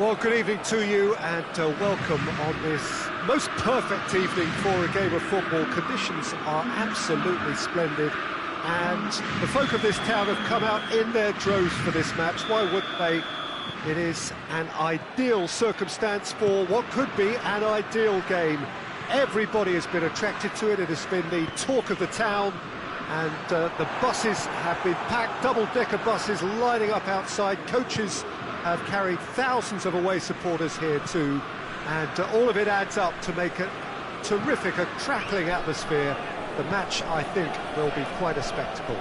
Well, good evening to you and welcome on this most perfect evening for a game of football. Conditions are absolutely splendid and the folk of this town have come out in their droves for this match. Why wouldn't they? It is an ideal circumstance for what could be an ideal game. Everybody has been attracted to it. It has been the talk of the town, and the buses have been packed, double-decker buses lining up outside. Coaches have carried thousands of away supporters here too, and all of it adds up to make a terrific, a crackling atmosphere. The match, I think, will be quite a spectacle.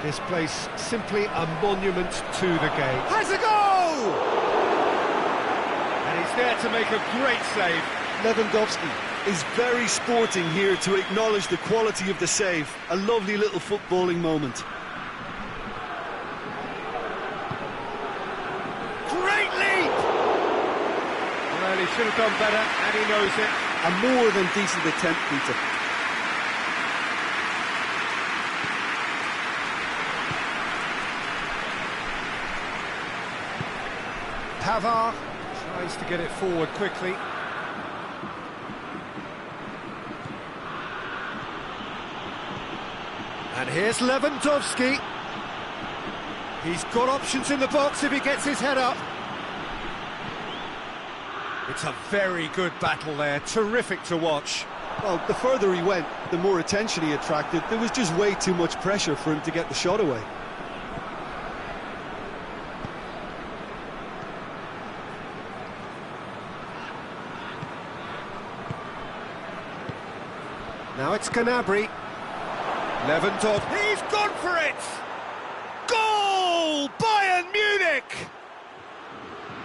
This place simply a monument to the game. Has a goal! And he's there to make a great save. Lewandowski is very sporting here to acknowledge the quality of the save. A lovely little footballing moment. Great leap! Well, he should have done better, and he knows it. A more than decent attempt, Peter. Pavard tries to get it forward quickly. And here's Lewandowski. He's got options in the box if he gets his head up. It's a very good battle there, terrific to watch. Well, the further he went, the more attention he attracted. There was just way too much pressure for him to get the shot away. Now it's Gnabry. Lewandowski. He's gone for it! Goal! Bayern Munich!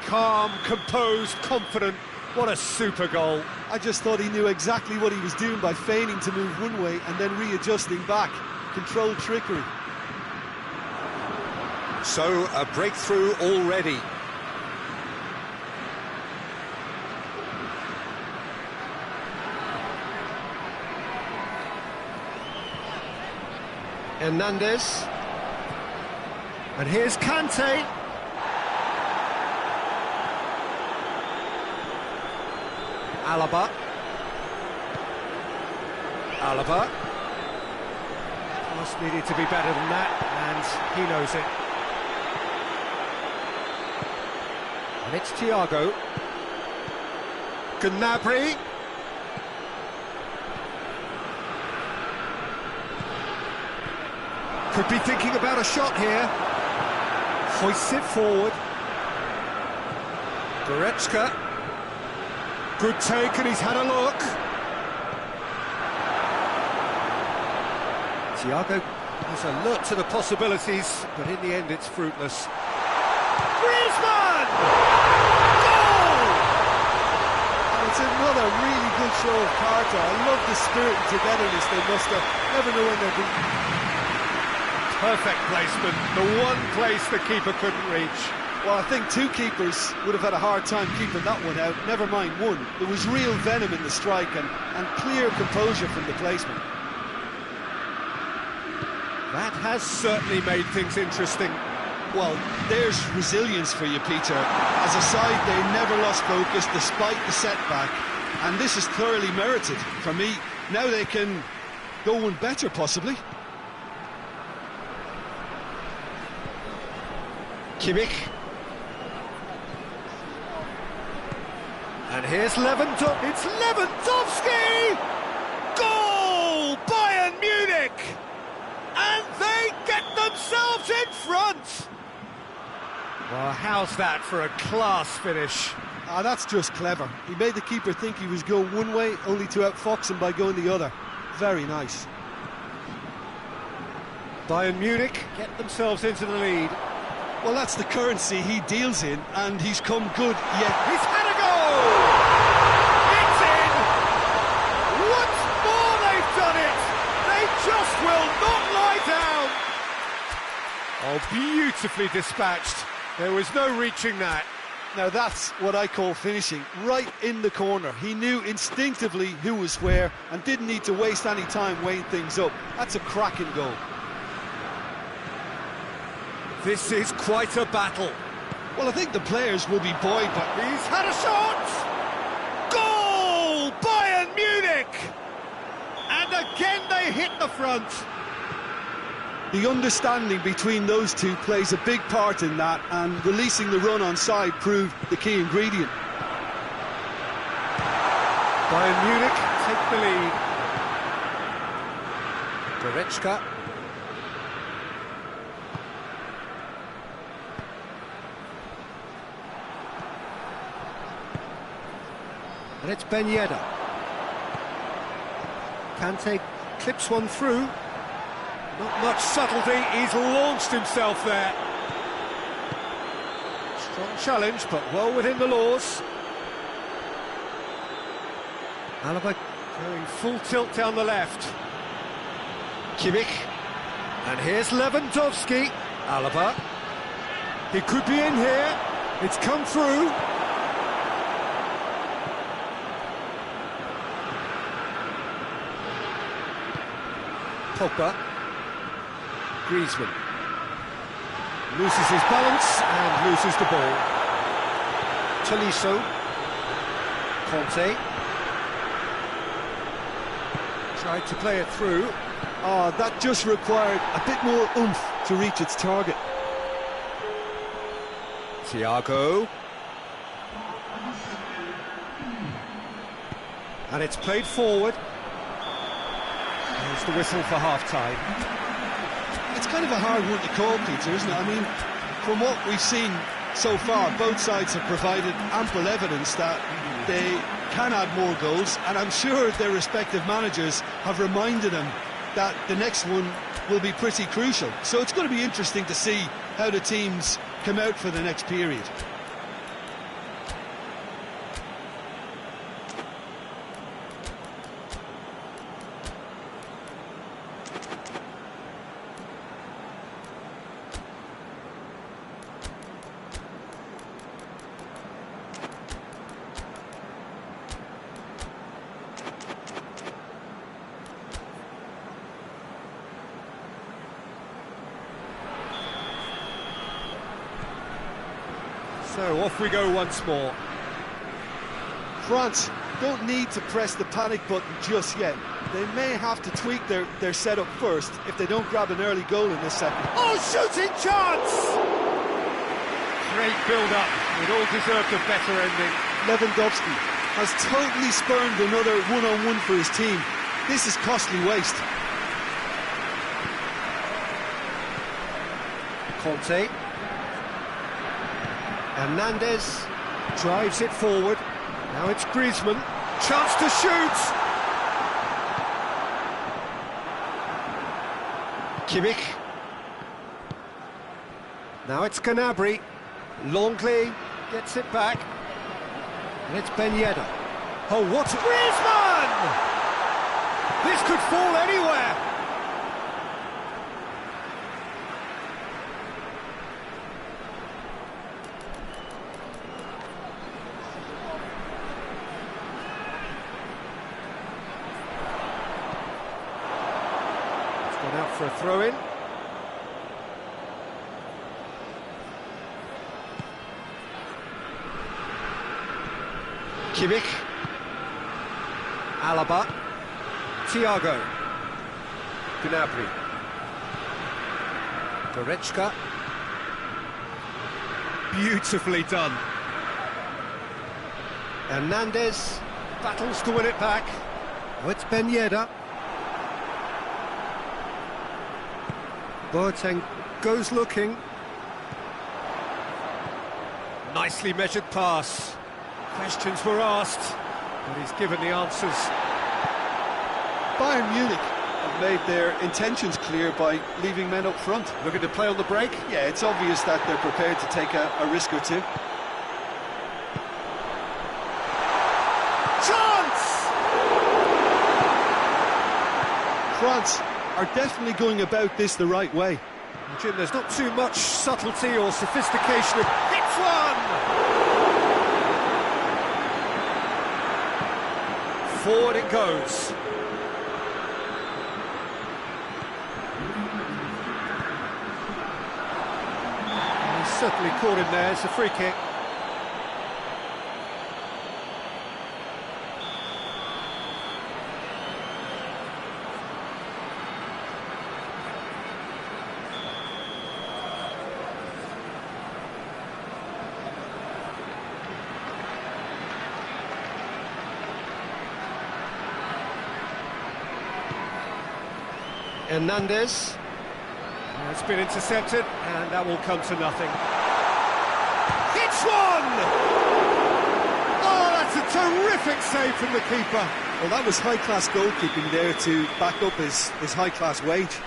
Calm, composed, confident. What a super goal. I just thought he knew exactly what he was doing by feigning to move one way and then readjusting back. Controlled trickery. So, a breakthrough already. Hernandez. And here's Kante. Alaba. Just needed to be better than that, and he knows it. And it's Thiago. Gnabry. Could be thinking about a shot here. Hoists it forward. Goretzka. Good take, and he's had a look. Thiago has alert to the possibilities, but in the end it's fruitless. Griezmann! Goal! And it's another really good show of character. I love the spirit and togetherness they muster. Never know when they're beaten. Perfect placement, the one place the keeper couldn't reach. Well, I think two keepers would have had a hard time keeping that one out, never mind one. There was real venom in the strike and clear composure from the placement. That has certainly made things interesting. Well, there's resilience for you, Peter. As a side, they never lost focus despite the setback, and this is thoroughly merited. For me, now they can go one better, possibly. Kimmich. And here's Lewandowski. It's Lewandowski! Goal! Bayern Munich! And they get themselves in front! Well, how's that for a class finish? Ah, that's just clever. He made the keeper think he was going one way, only to outfox him by going the other. Very nice. Bayern Munich get themselves into the lead. Well, that's the currency he deals in, and he's come good yet. He's had a goal! It's in! Once more they've done it! They just will not lie down! Oh, beautifully dispatched. There was no reaching that. Now that's what I call finishing, right in the corner. He knew instinctively who was where and didn't need to waste any time weighing things up. That's a cracking goal. This is quite a battle. Well, I think the players will be buoyed, but He's had a shot! Goal! Bayern Munich! And again they hit the front. the understanding between those two plays a big part in that, and releasing the run on side proved the key ingredient. Bayern Munich take the lead. Goretzka. And it's Ben Yedder. Kante clips one through. Not much subtlety, he's launched himself there. Strong challenge, but well within the laws. Alaba going full tilt down the left. Kimmich. And here's Lewandowski. Alaba. He could be in here. It's come through. Pogba. Griezmann. Loses his balance and loses the ball. Tolisso. Conte. Tried to play it through. Oh, that just required a bit more oomph to reach its target. Thiago. And it's played forward. There's the whistle for half-time. It's kind of a hard one to call, Peter, isn't it? I mean, from what we've seen so far, both sides have provided ample evidence that they can add more goals, and I'm sure their respective managers have reminded them that the next one will be pretty crucial. So it's going to be interesting to see how the teams come out for the next period. So off we go once more. France don't need to press the panic button just yet. They may have to tweak their setup first if they don't grab an early goal in this second. Oh, shooting chance! Great build-up. It all deserved a better ending. Lewandowski has totally spurned another one-on-one for his team. This is costly waste. Conte. Hernandez drives it forward. Now it's Griezmann. Chance to shoot! Kimmich. Now it's Gnabry. Longley gets it back. And it's Ben Yedder. Oh, what? Griezmann! This could fall anywhere! Gone out for a throw-in. Kimmich. Alaba. Thiago. Gnabry. Goretzka. Beautifully done. Hernandez battles to win it back. Oh, it's Ben Yedder. Boateng goes looking. Nicely measured pass. Questions were asked, but he's given the answers. Bayern Munich have made their intentions clear by leaving men up front. Looking to play on the break? Yeah, it's obvious that they're prepared to take a risk or two. Chance! France are definitely going about this the right way. Jim, there's not too much subtlety or sophistication. Hits one! Forward it goes. certainly caught him there. It's a free kick. Hernandez. It's been intercepted, and that will come to nothing. It's one! Oh, that's a terrific save from the keeper. Well, that was high-class goalkeeping there to back up his high-class wage.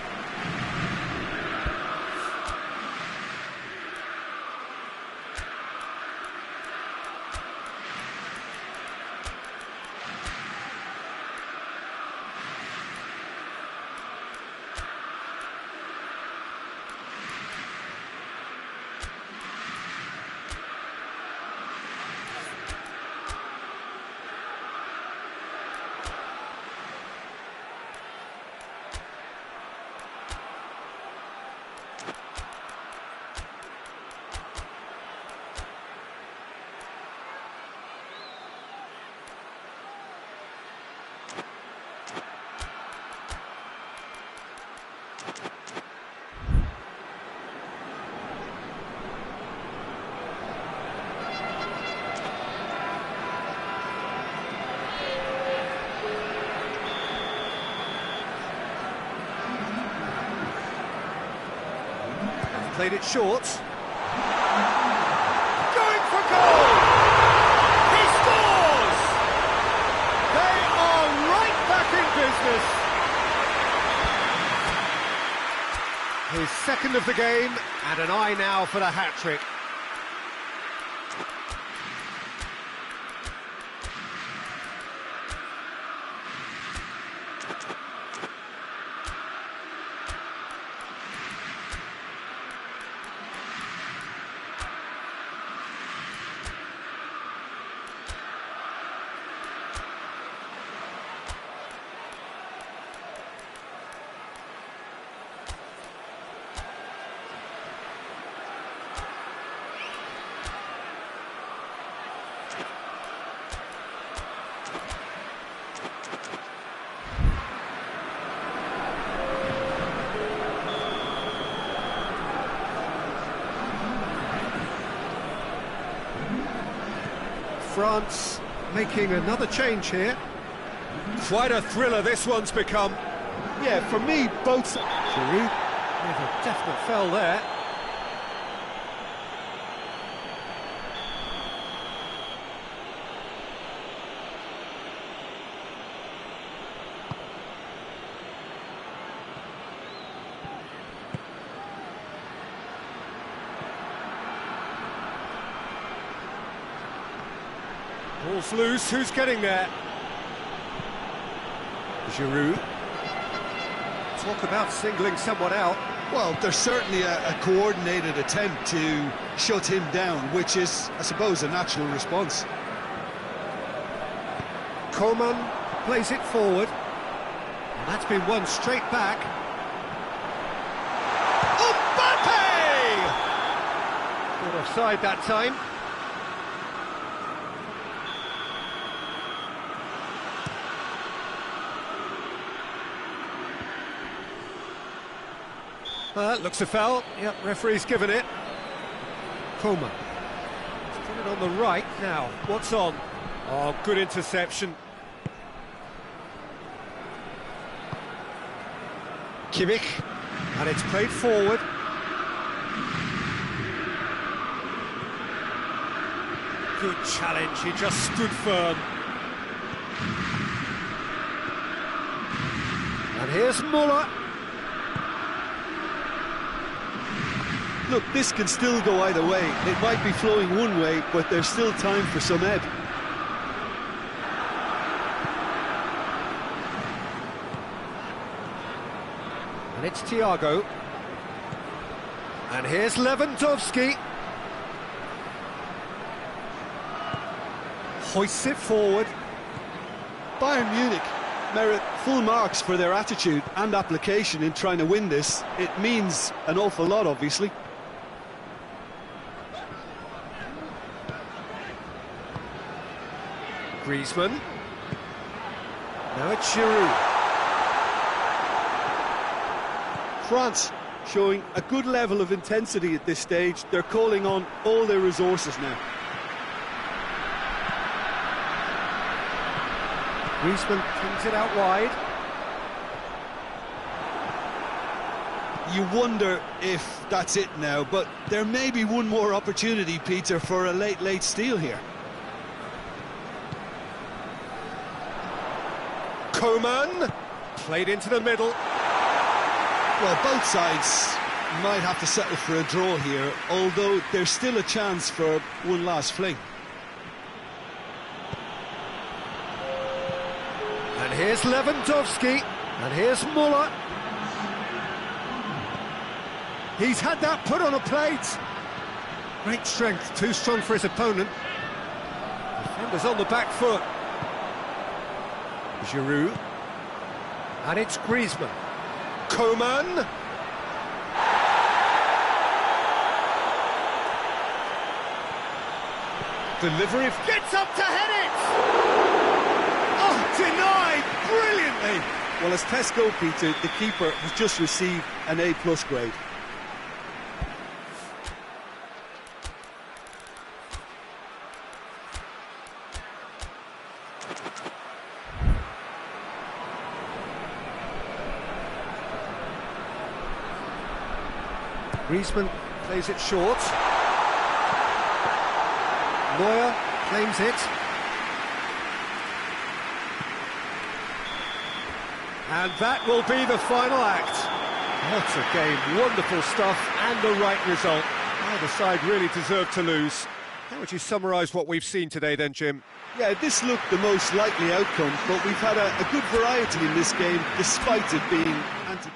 Played it short. Going for goal! He scores! They are right back in business. His second of the game, and an eye now for the hat-trick. France making another change here. Quite a thriller this one's become. Yeah, for me, both... Giroud with a definite foul there. Ball's loose, who's getting there? Giroud. Talk about singling someone out. Well, there's certainly a coordinated attempt to shut him down, which is, I suppose, a natural response. Coman plays it forward. And that's been won straight back. Mbappe! Got offside that time. Looks a foul. Yep, referee's given it. Coman. He's put it on the right now. What's on? Oh, good interception. Kimmich. And it's played forward. Good challenge, he just stood firm. And here's Muller. Look, this can still go either way. It might be flowing one way, but there's still time for some ebb. And it's Thiago. And here's Lewandowski. Hoists it forward. Bayern Munich merit full marks for their attitude and application in trying to win this. It means an awful lot, obviously. Griezmann. Now it's Giroud. France showing a good level of intensity at this stage. They're calling on all their resources now. Griezmann kings it out wide. You wonder if that's it now, but there may be one more opportunity, Peter, for a late steal here. Coman played into the middle. Well, both sides might have to settle for a draw here, although there's still a chance for one last fling. And here's Lewandowski, and here's Muller. He's had that put on a plate. Great strength, too strong for his opponent. Defender's on the back foot. Giroud. And it's Griezmann. Coman. Delivery gets up to head it! Oh, denied brilliantly! Well, as tests go, Peter, the keeper has just received an A+ grade. Griezmann plays it short. Neuer claims it. And that will be the final act. What a game, wonderful stuff, and the right result. Neither side really deserved to lose. How would you summarise what we've seen today then, Jim? Yeah, this looked the most likely outcome, but we've had a good variety in this game, despite it being anti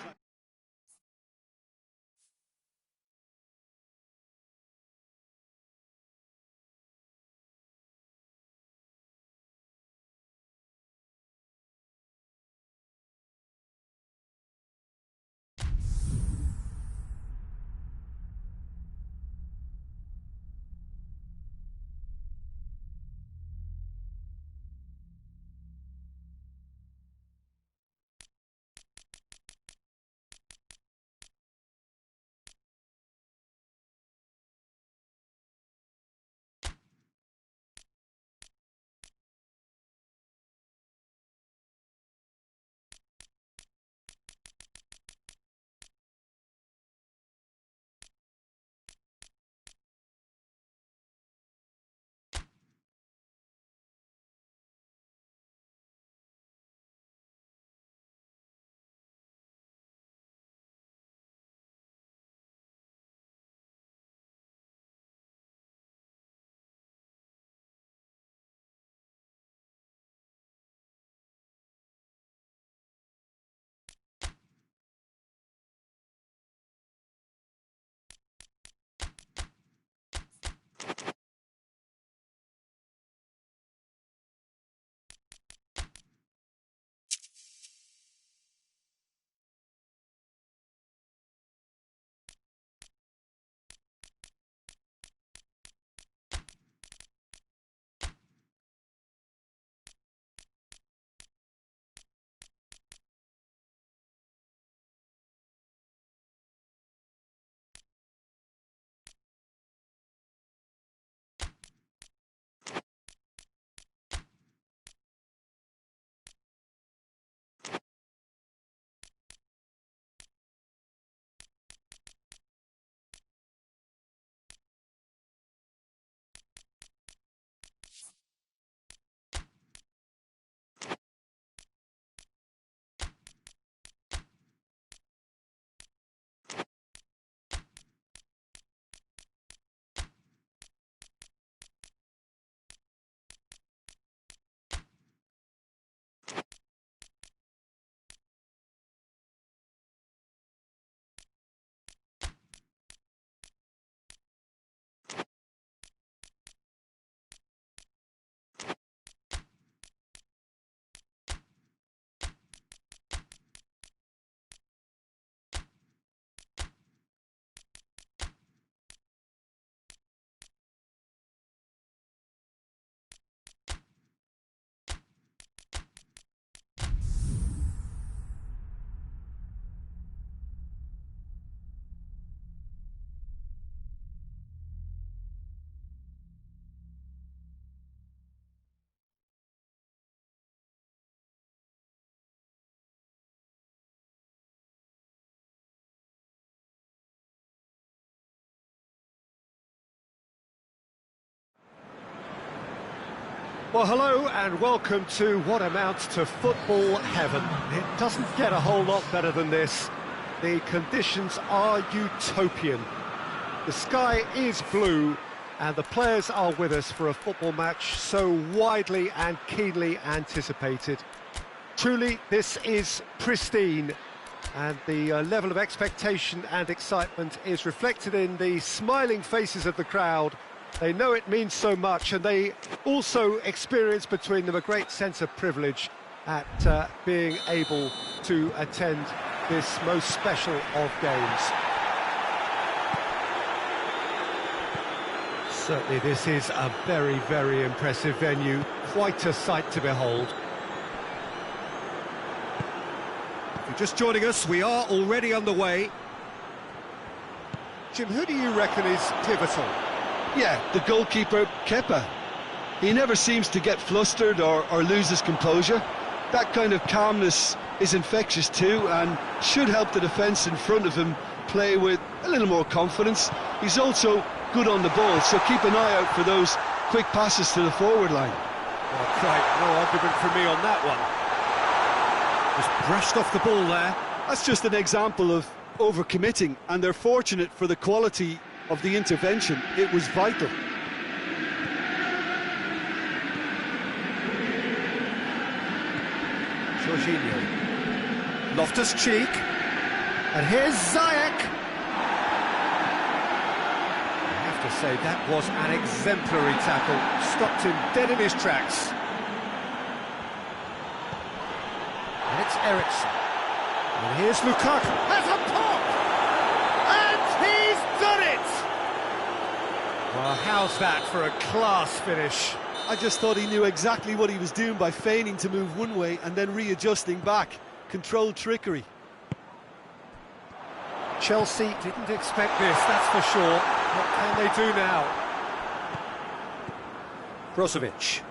Well, hello and welcome to what amounts to football heaven. It doesn't get a whole lot better than this. The conditions are utopian. The sky is blue and the players are with us for a football match so widely and keenly anticipated. Truly, this is pristine, and the level of expectation and excitement is reflected in the smiling faces of the crowd. They know it means so much, and they also experience between them a great sense of privilege at being able to attend this most special of games. Certainly this is a very, very impressive venue, quite a sight to behold. If you're just joining us, we are already underway. Jim, who do you reckon is pivotal? Yeah, the goalkeeper, Kepa. He never seems to get flustered or lose his composure. That kind of calmness is infectious too, and should help the defence in front of him play with a little more confidence. He's also good on the ball, so keep an eye out for those quick passes to the forward line. Oh, quite no argument for me on that one. Just brushed off the ball there. That's just an example of overcommitting, and they're fortunate for the quality of the intervention. It was vital. Jorginho. Loftus-Cheek. And here's Ziyech. I have to say, that was an exemplary tackle. Stopped him dead in his tracks. And it's Eriksen. And here's Lukaku. Has a pop! And he's done it! Well, how's that for a class finish? I just thought he knew exactly what he was doing by feigning to move one way and then readjusting back. Controlled trickery. Chelsea didn't expect this, that's for sure. What can they do now? Brozovic.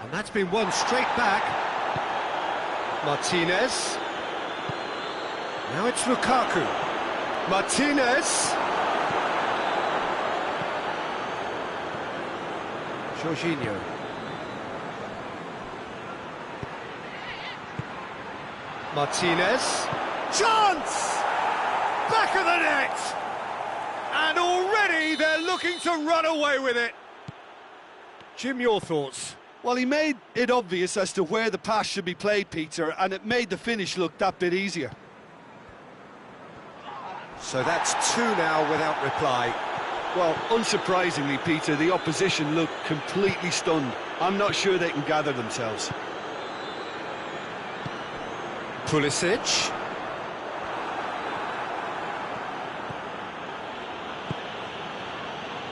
And that's been won straight back. Martinez. Now it's Lukaku. Martinez. Jorginho. Martinez. Chance! Back of the net! And already they're looking to run away with it. Jim, your thoughts? Well, he made it obvious as to where the pass should be played, Peter, and it made the finish look that bit easier. So that's two now without reply. Well, unsurprisingly, Peter, the opposition looked completely stunned. I'm not sure they can gather themselves. Pulisic.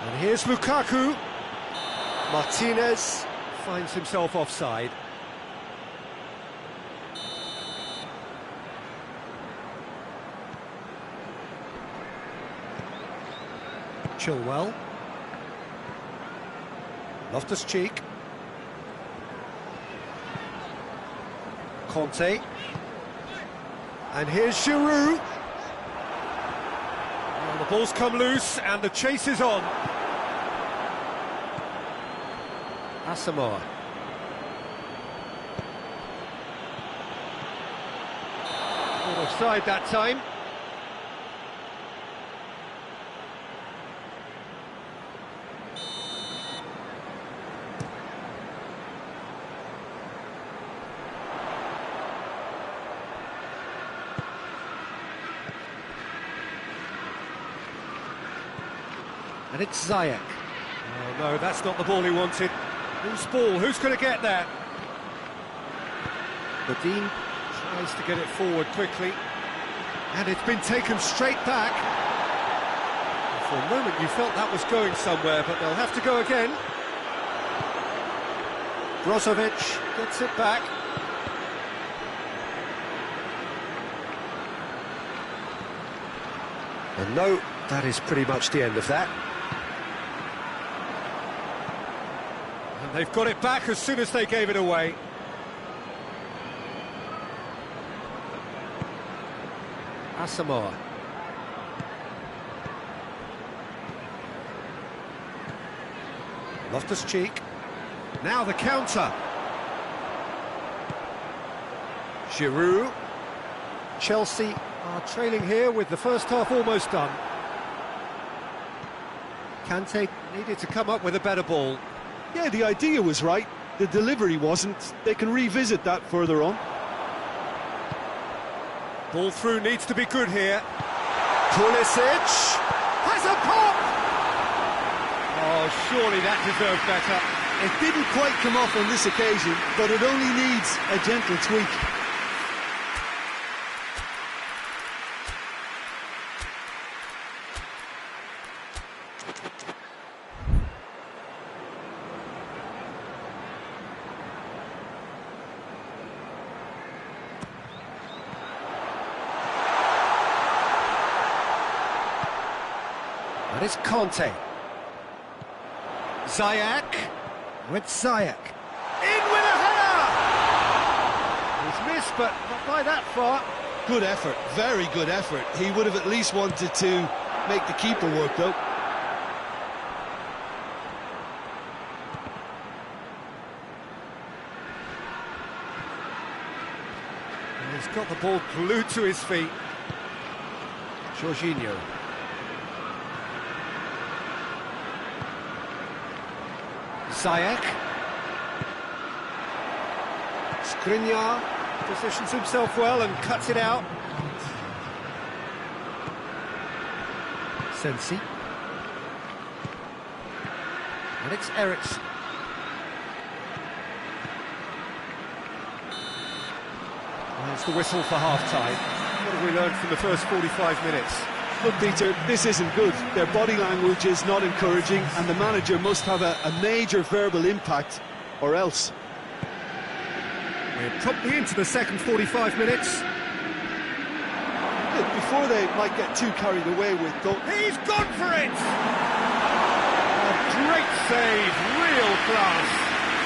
And here's Lukaku. Martinez finds himself offside. Chilwell. Loftus-Cheek. Conte. And here's Giroud. Well, the ball's come loose and the chase is on. Asamoah. Not offside that time. And it's Ziyech. Oh no, that's not the ball he wanted. Whose ball? Who's going to get that? Badin tries to get it forward quickly. And it's been taken straight back. And for a moment you felt that was going somewhere, but they'll have to go again. Brozovic gets it back. And no, that is pretty much the end of that. And they've got it back as soon as they gave it away. Asamoah. Loftus-Cheek. Now the counter. Giroud. Chelsea are trailing here with the first half almost done. Kante needed to come up with a better ball. Yeah, the idea was right, the delivery wasn't. They can revisit that further on. Ball through needs to be good here. Pulisic has a pop! Oh, surely that deserved better. It didn't quite come off on this occasion, but it only needs a gentle tweak. That is Conte. Ziyech with Ziyech. In with a header! He's missed, but not by that far. Good effort, very good effort. He would have at least wanted to make the keeper work, though. And he's got the ball glued to his feet. Jorginho. Ziyech. Skriniar positions himself well and cuts it out. Sensi. And it's Eriksen. There's the whistle for half-time. What have we learned from the first 45 minutes? Look, Peter, this isn't good. Their body language is not encouraging, and the manager must have a major verbal impact, or else. We're promptly into the second 45 minutes. Look, before they might get too carried away with... He's gone for it! A great save, real class.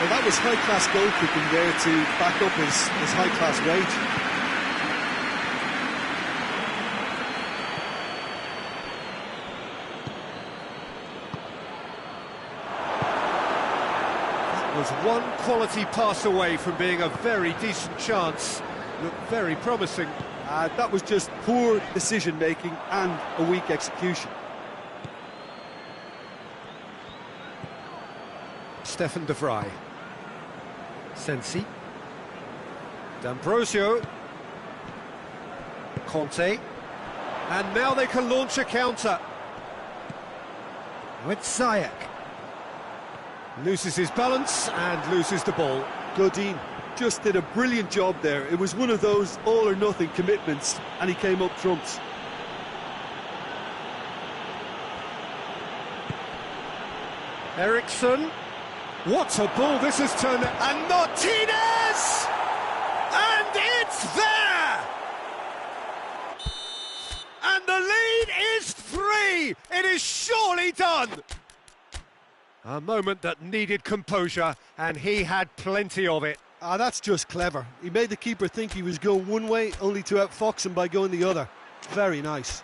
Well, that was high-class goalkeeping there to back up his high-class rage. Was one quality pass away from being a very decent chance. Looked very promising. That was just poor decision-making and a weak execution. Stefan de Vrij. Sensi. D'Ambrosio. Conte. And now they can launch a counter. With Ziyech. Loses his balance and loses the ball. Godin just did a brilliant job there. It was one of those all-or-nothing commitments, and he came up trumps. Eriksen. What a ball this has turned... And Martinez! And it's there! And the lead is 3! It is surely done! A moment that needed composure, and he had plenty of it. That's just clever. He made the keeper think he was going one way, only to outfox him by going the other. Very nice.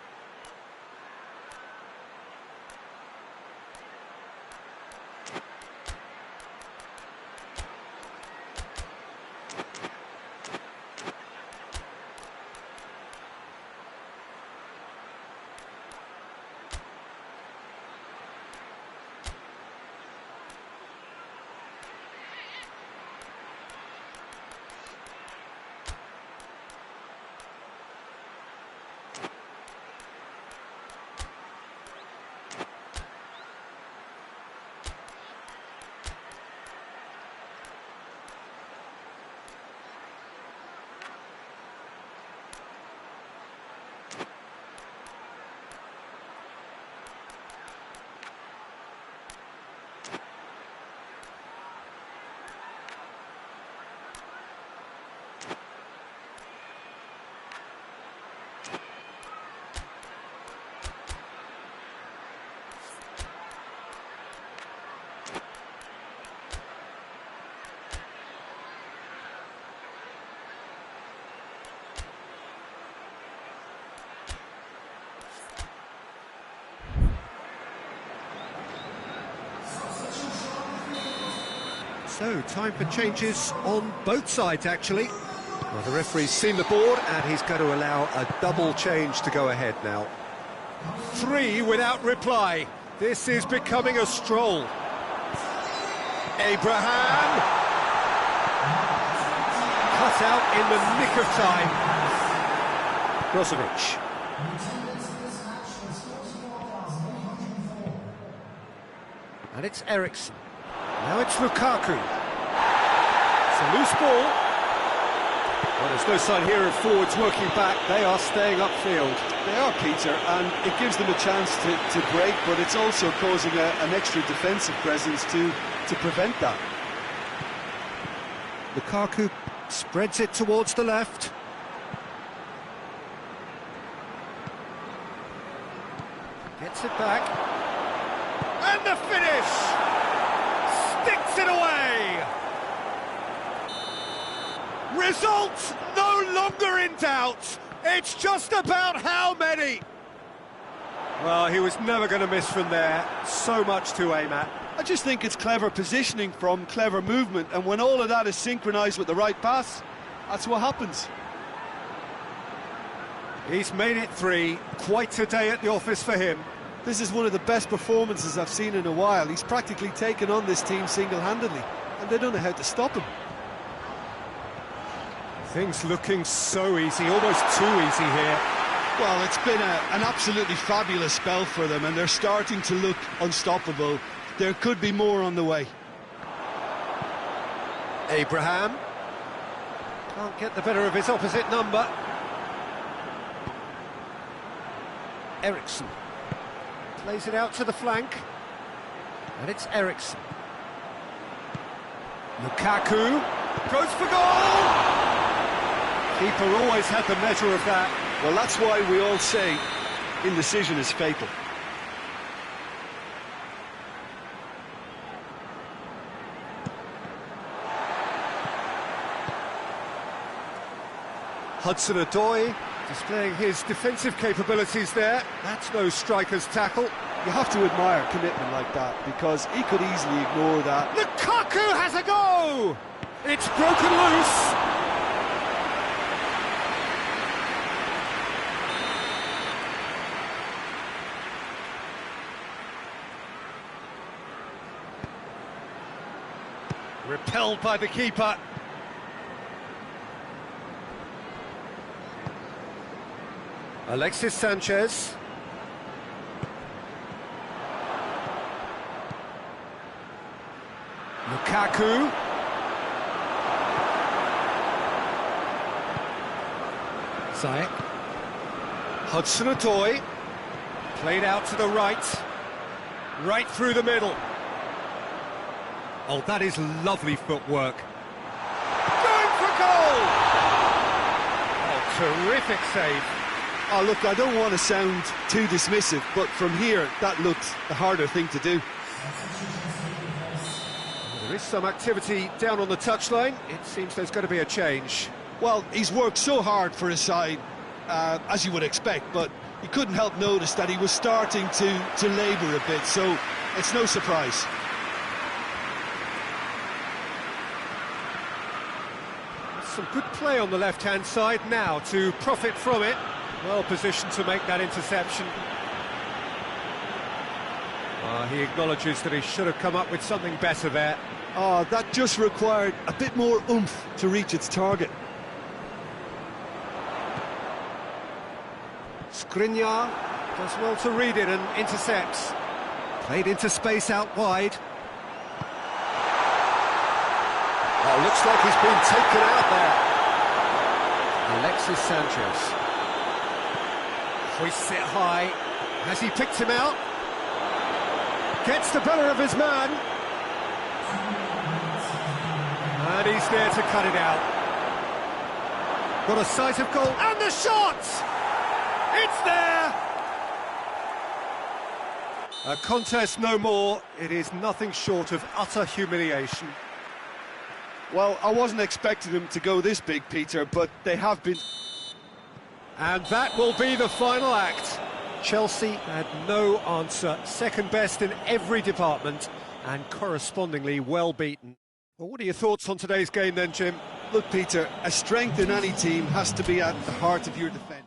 So, time for changes on both sides, actually. Well, the referee's seen the board, and he's going to allow a double change to go ahead now. 3 without reply. This is becoming a stroll. Abraham! Cut out in the nick of time. Brozovic. And it's Eriksson. Now it's Lukaku. It's a loose ball. Well, there's no sign here of forwards working back. They are staying upfield. They are, Peter, and it gives them a chance to break, but it's also causing an extra defensive presence to prevent that. Lukaku spreads it towards the left. Gets it back. And the finish! Sticks it away! Result no longer in doubt. It's just about how many. Well, he was never going to miss from there. So much to aim at. I just think it's clever positioning from clever movement, and when all of that is synchronised with the right pass, that's what happens. He's made it 3. Quite a day at the office for him. This is one of the best performances I've seen in a while. He's practically taken on this team single-handedly, and they don't know how to stop him. Things looking so easy, almost too easy here. Well, it's been an absolutely fabulous spell for them, and they're starting to look unstoppable. There could be more on the way. Abraham can't get the better of his opposite number. Eriksson plays it out to the flank, and it's Eriksson. Lukaku goes for goal! Keeper always had the measure of that. Well, that's why we all say indecision is fatal. Hudson-Odoi displaying his defensive capabilities there. That's no striker's tackle. You have to admire commitment like that, because he could easily ignore that. Lukaku has a go! It's broken loose! Repelled by the keeper. Alexis Sanchez. Lukaku. Ziyech. Hudson-Odoi. Played out to the right. Right through the middle. Oh, that is lovely footwork. Going for goal! Oh, terrific save. Oh, look, I don't want to sound too dismissive, but from here, that looks the harder thing to do. There is some activity down on the touchline. It seems there's going to be a change. Well, he's worked so hard for his side, as you would expect, but you couldn't help notice that he was starting to labour a bit, so it's no surprise. Some good play on the left-hand side now to profit from it. Well positioned to make that interception. He acknowledges that he should have come up with something better there. Oh, that just required a bit more oomph to reach its target. Skriniar does well to read it and intercepts. Played into space out wide. Oh, looks like he's been taken out there. Alexis Sanchez. Hoists it high. Has he picked him out? Gets the better of his man. And he's there to cut it out. Got a sight of goal. And the shot! It's there! A contest no more. It is nothing short of utter humiliation. Well, I wasn't expecting them to go this big, Peter, but they have been. And that will be the final act. Chelsea had no answer. Second best in every department and correspondingly well beaten. Well, what are your thoughts on today's game then, Jim? Look, Peter, a strength in any team has to be at the heart of your defence.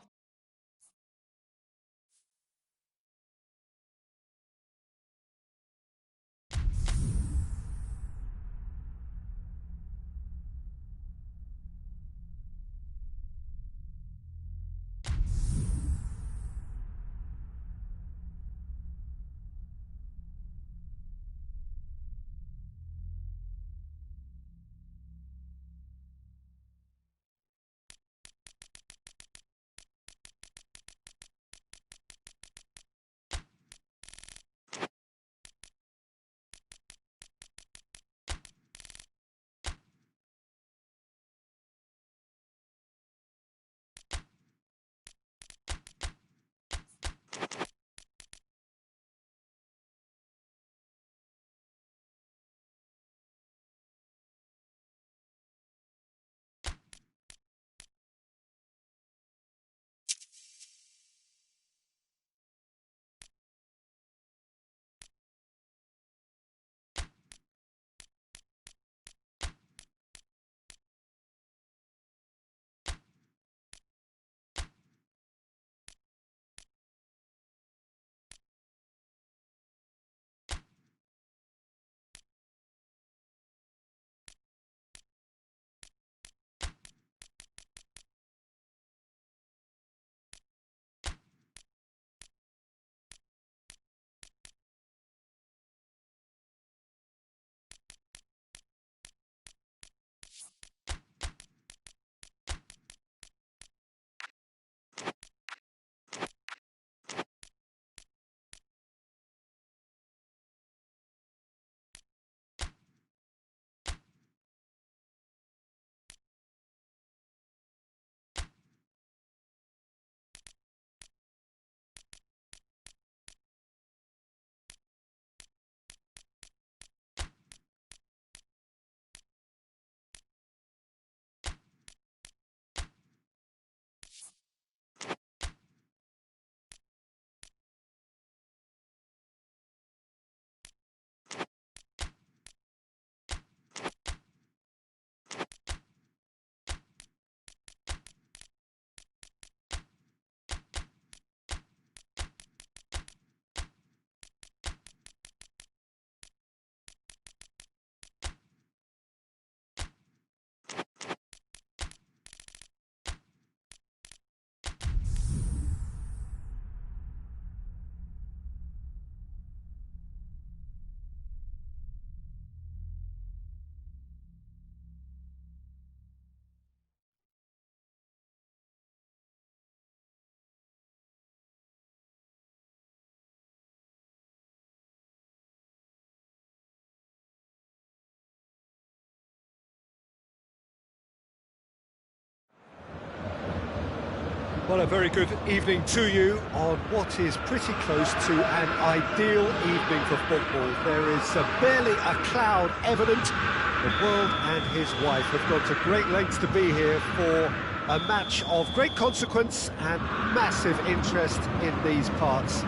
Well, a very good evening to you on what is pretty close to an ideal evening for football. There is barely a cloud evident. The world and his wife have gone to great lengths to be here for a match of great consequence and massive interest in these parts.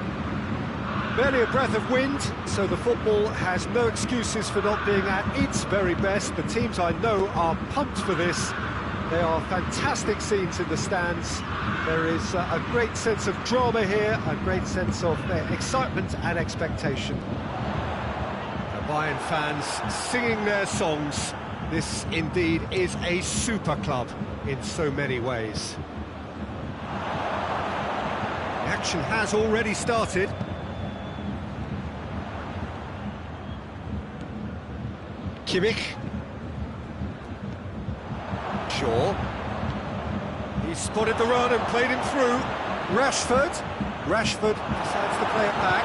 Barely a breath of wind, so the football has no excuses for not being at its very best. The teams I know are pumped for this. They are fantastic scenes in the stands. There is a great sense of drama here, a great sense of excitement and expectation. The Bayern fans singing their songs. This indeed is a super club in so many ways. The action has already started. Kimmich. Shaw. He's spotted the run and played him through. Rashford decides to play it back.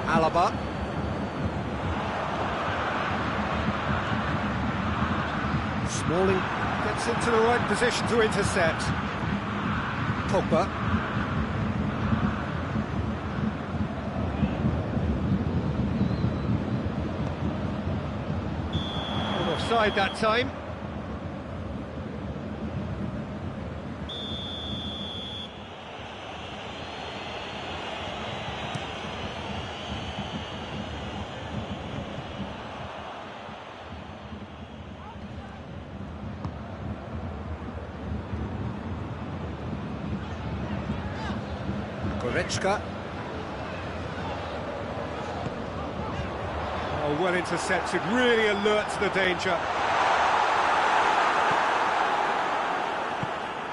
Alaba. Smalling gets into the right position to intercept. Pogba. Offside that time. Goretzka. Oh, well intercepted, really alert to the danger.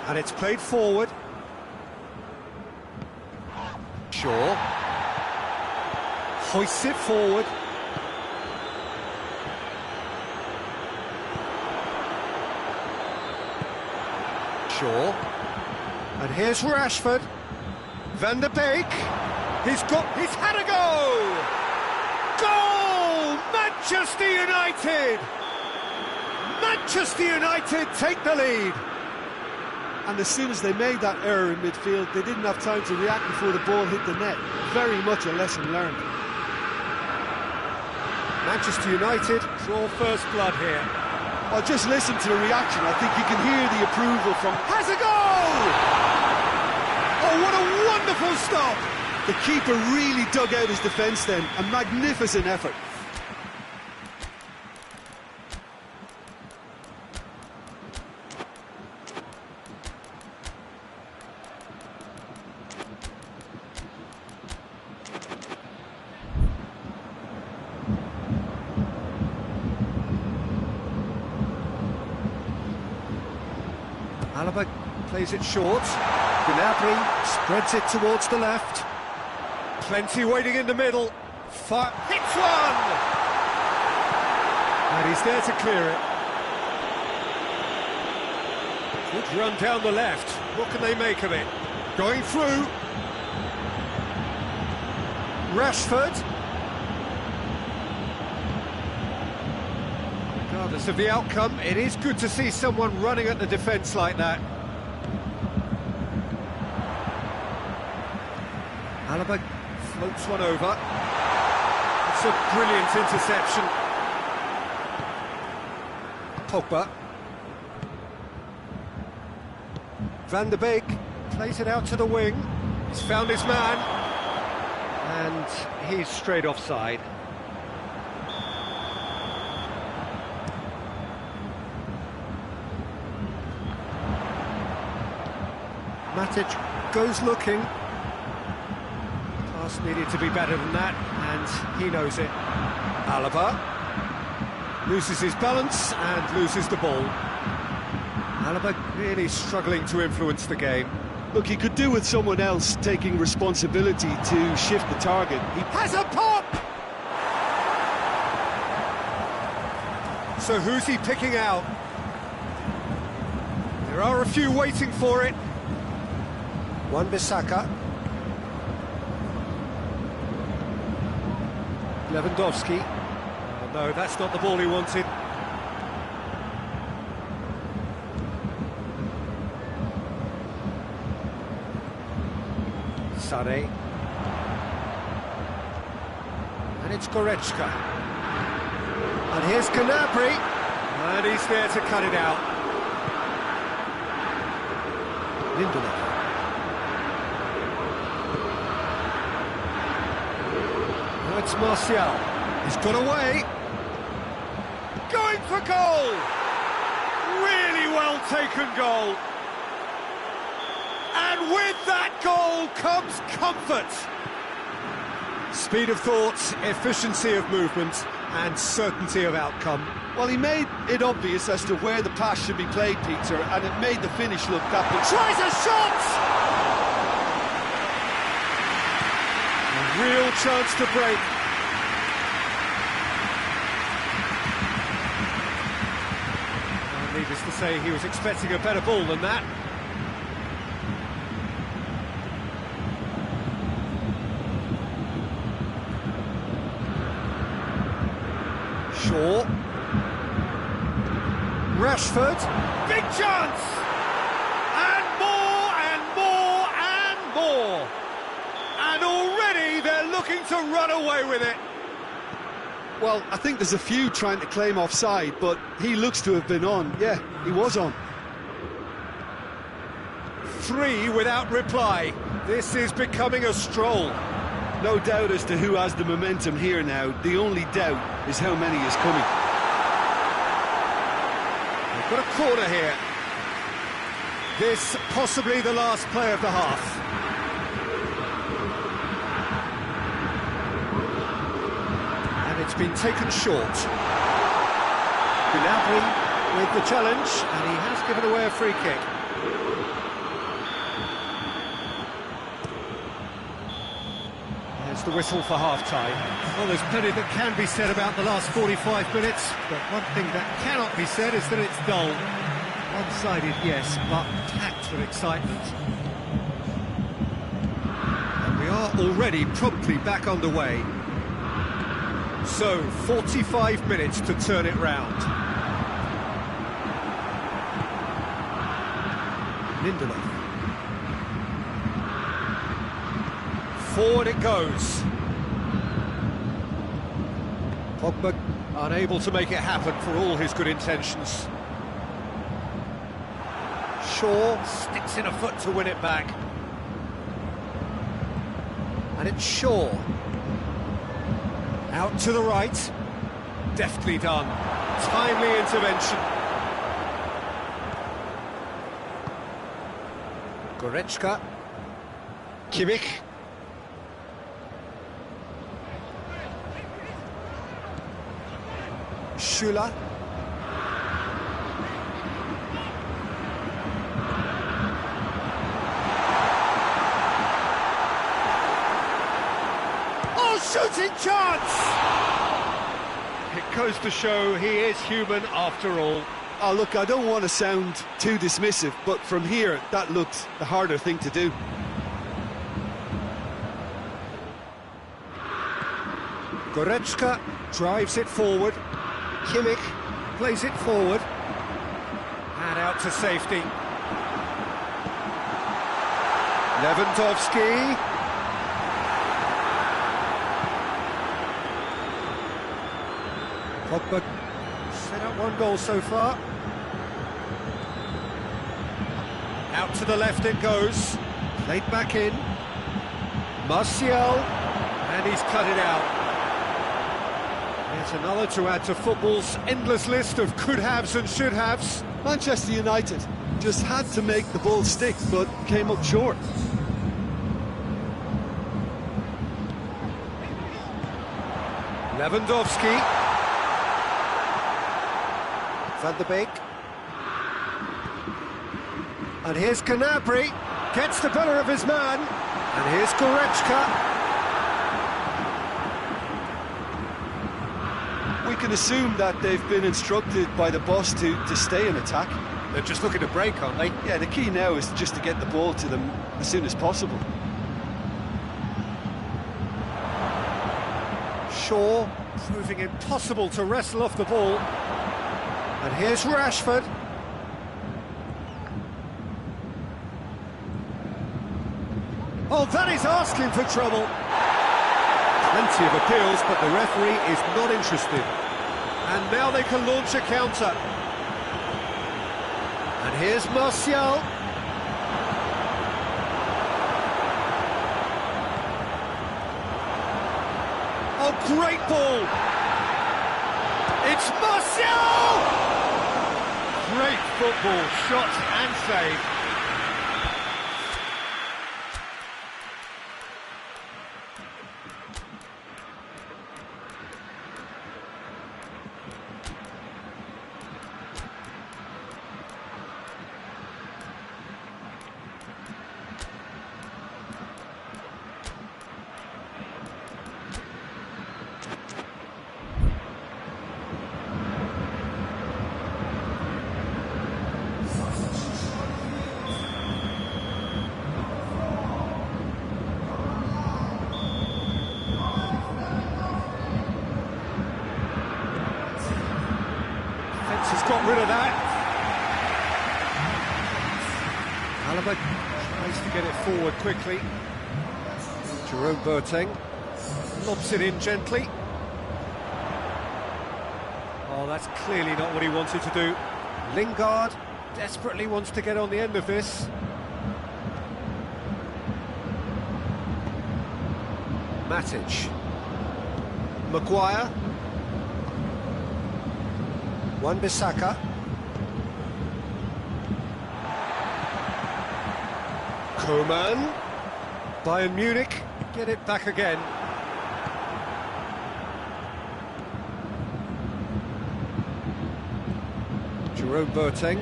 And it's played forward. Shaw. Hoists it forward. Shaw. And here's Rashford. Van der Beek. He's had a go! Goal! Manchester United! Manchester United take the lead. And as soon as they made that error in midfield, they didn't have time to react before the ball hit the net. Very much a lesson learned. Manchester United draw first blood here. Oh, just listen to the reaction. I think you can hear the approval from... Has a goal! Oh, what a wonderful stop! The keeper really dug out his defence then. A magnificent effort. Alaba plays it short. Gnabry spreads it towards the left. Plenty waiting in the middle. Hits one! And he's there to clear it. Good run down the left. What can they make of it? Going through. Rashford. Regardless of the outcome, it is good to see someone running at the defence like that. Alaba floats one over. It's a brilliant interception. Pogba. Van der Beek plays it out to the wing. He's found his man. And he's straight offside. Matic goes looking. Pass needed to be better than that, and he knows it. Alaba loses his balance and loses the ball. Alaba really struggling to influence the game. Look, he could do with someone else taking responsibility to shift the target. He has a pop! So who's he picking out? There are a few waiting for it. Wan-Bissaka. Lewandowski. Oh, no, that's not the ball he wanted. Sane. And it's Goretzka. And here's Gnabry. And he's there to cut it out. Lindelof. Now it's Martial. He's got away. Going for goal! Really well taken goal. And with that goal comes comfort. Speed of thought, efficiency of movement, and certainty of outcome. Well, he made it obvious as to where the pass should be played, Peter, and it made the finish look that big. Tries a shot! A real chance to break. Well, needless to say, he was expecting a better ball than that. Shaw. Rashford. Big chance! And more and more and more. And already they're looking to run away with it. Well, I think there's a few trying to claim offside, but he looks to have been on. Yeah, he was on. 3 without reply. This is becoming a stroll. No doubt as to who has the momentum here now. The only doubt is how many is coming. They've got a corner here. This possibly the last play of the half. it's been taken short. Gnabry with the challenge, and he has given away a free kick. There's the whistle for half-time. Well, there's plenty that can be said about the last 45 minutes, but one thing that cannot be said is that it's dull. One-sided, yes, but packed with excitement. And we are already promptly back underway. So, 45 minutes to turn it round. Lindelof. Forward it goes. Pogba unable to make it happen for all his good intentions. Shaw sticks in a foot to win it back. And it's Shaw. Out to the right. Deftly done. Timely intervention. Goretzka. Kimmich. Schüller. Oh, shooting chance! It goes to show he is human after all. Oh, look, I don't want to sound too dismissive, but from here, that looked the harder thing to do. Goretzka drives it forward. Kimmich plays it forward. And out to safety. Lewandowski. Pogba set up one goal so far. Out to the left it goes. Played back in. Martial. And he's cut it out. Yet another to add to football's endless list of could-haves and should-haves. Manchester United just had to make the ball stick, but came up short. Lewandowski. Van de Beek. And here's Gnabry. Gets the better of his man. And here's Goretzka. We can assume that they've been instructed by the boss to stay in attack. They're just looking to break, aren't they? Yeah, the key now is just to get the ball to them as soon as possible. Shaw proving impossible to wrestle off the ball. And here's Rashford. Oh, that is asking for trouble. Plenty of appeals, but the referee is not interested. And now they can launch a counter. And here's Martial. Oh, great ball! It's Martial! Great football, shot and save. Has got rid of that. Alaba tries to get it forward quickly. Jerome Boateng lobs it in gently. Oh, that's clearly not what he wanted to do. Lingard desperately wants to get on the end of this. Matic. Maguire. Wan-Bissaka. Coman. Bayern Munich get it back again. Jerome Boateng.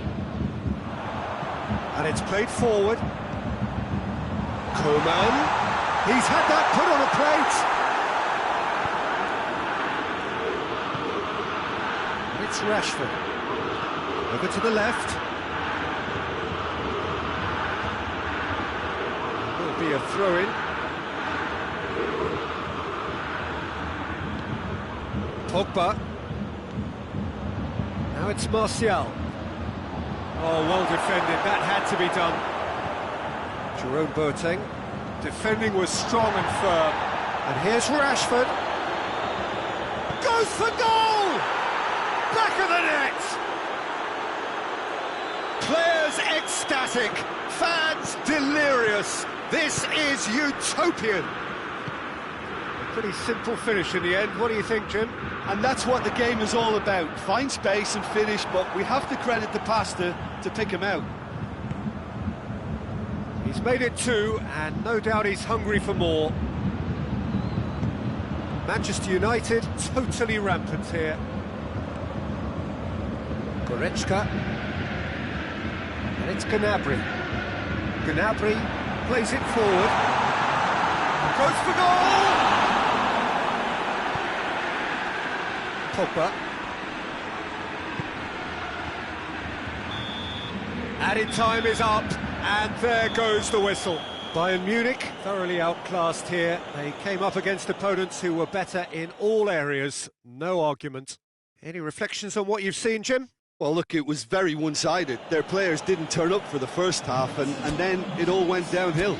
And it's played forward. Koeman. He's had that put on a plate. It's Rashford. Over to the left. Will be a throw-in. Pogba. Now it's Martial. Oh, well defended. That had to be done. Jerome Boateng. Defending was strong and firm. And here's Rashford. Goes for goal! Back of the net! Players ecstatic. Fans delirious. This is utopian. A pretty simple finish in the end. What do you think, Jim? And that's what the game is all about. Find space and finish, but we have to credit the pastor to pick him out. He's made it 2, and no doubt he's hungry for more. Manchester United, totally rampant here. Goretzka. And it's Gnabry. Gnabry plays it forward. Goes for goal! Pogba. Added time is up, and there goes the whistle. Bayern Munich, thoroughly outclassed here. They came up against opponents who were better in all areas. No argument. Any reflections on what you've seen, Jim? Well, look, it was very one-sided. Their players didn't turn up for the first half, and then it all went downhill.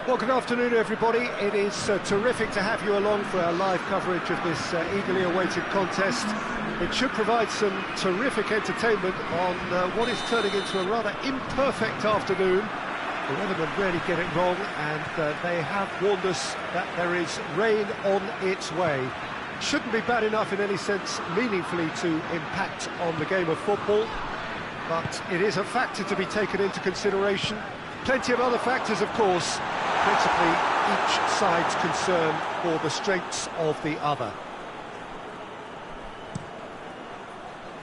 Well, good afternoon, everybody. It is terrific to have you along for our live coverage of this eagerly awaited contest. It should provide some terrific entertainment on what is turning into a rather imperfect afternoon. The weathermen really get it wrong, and they have warned us that there is rain on its way. Shouldn't be bad enough in any sense meaningfully to impact on the game of football, but it is a factor to be taken into consideration. Plenty of other factors, of course, principally each side's concern for the strengths of the other.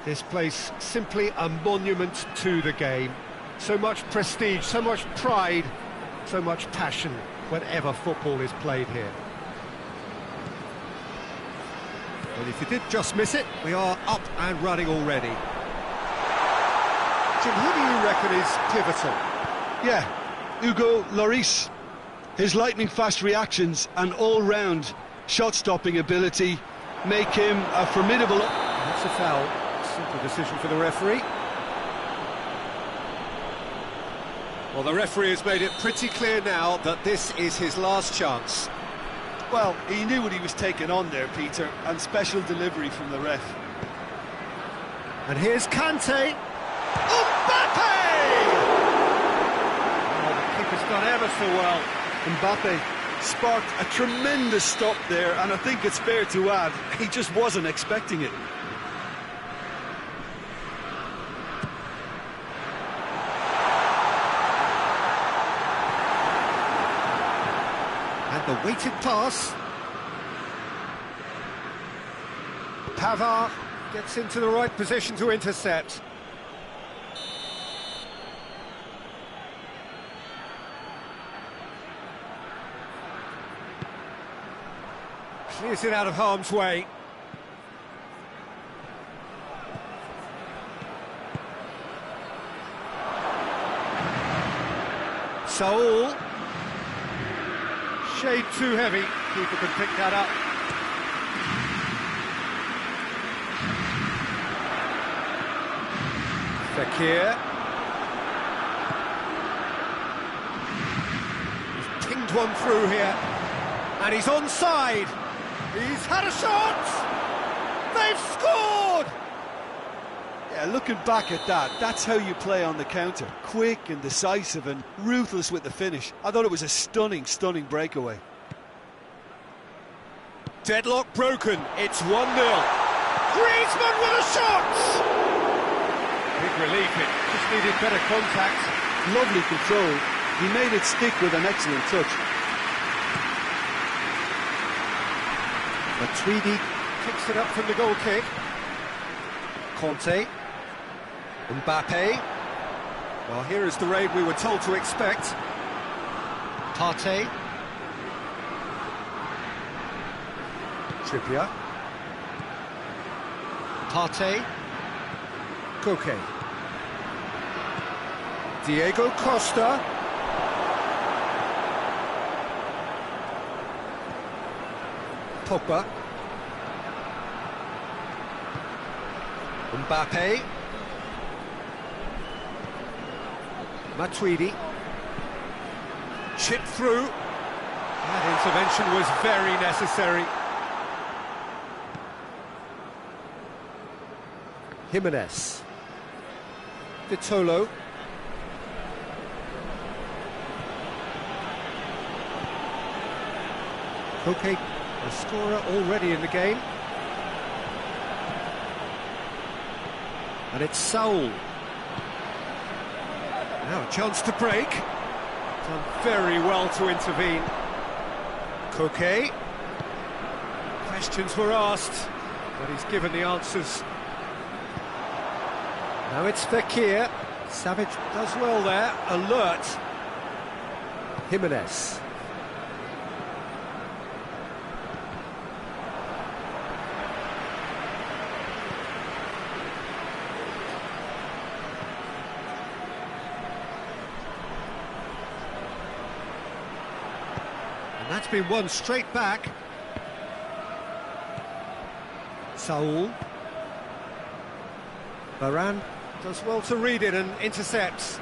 This place simply a monument to the game. So much prestige, so much pride, so much passion whenever football is played here. But if you did just miss it, we are up and running already. Jim, who do you reckon is pivotal? Yeah, Hugo Lloris. His lightning-fast reactions and all-round shot-stopping ability make him a formidable... That's a foul. Simple decision for the referee. Well, the referee has made it pretty clear now that this is his last chance. Well, he knew what he was taking on there, Peter, and special delivery from the ref. And here's Kante. Mbappe! Oh, the keeper's done ever so well. Mbappe sparked a tremendous stop there, and I think it's fair to add, he just wasn't expecting it. And the weighted pass. Pavard gets into the right position to intercept. Clears it out of harm's way. Saul. Shade too heavy. Keeper can pick that up. Fekir. He's pinged one through here. And he's onside. He's had a shot! They've scored! Yeah, looking back at that, that's how you play on the counter. Quick and decisive and ruthless with the finish. I thought it was a stunning, stunning breakaway. Deadlock broken, it's 1-0. Griezmann with a shot! Big relief, it just needed better contact. Lovely control. He made it stick with an excellent touch. Matuidi kicks it up from the goal kick. Conte. Mbappe. Well, here is the raid we were told to expect. Partey. Trippier. Partey. Koke. Diego Costa. Pogba. Mbappe. Matuidi. Chip through. That intervention was very necessary. Jimenez. Vitolo. Koke, the scorer already in the game. And it's Saul. Now a chance to break. Done very well to intervene. Koke. Questions were asked, but he's given the answers. Now it's Fekir. Savage does well there. Alert. Jimenez. And that's been won straight back. Saul. Varane does well to read it and intercepts.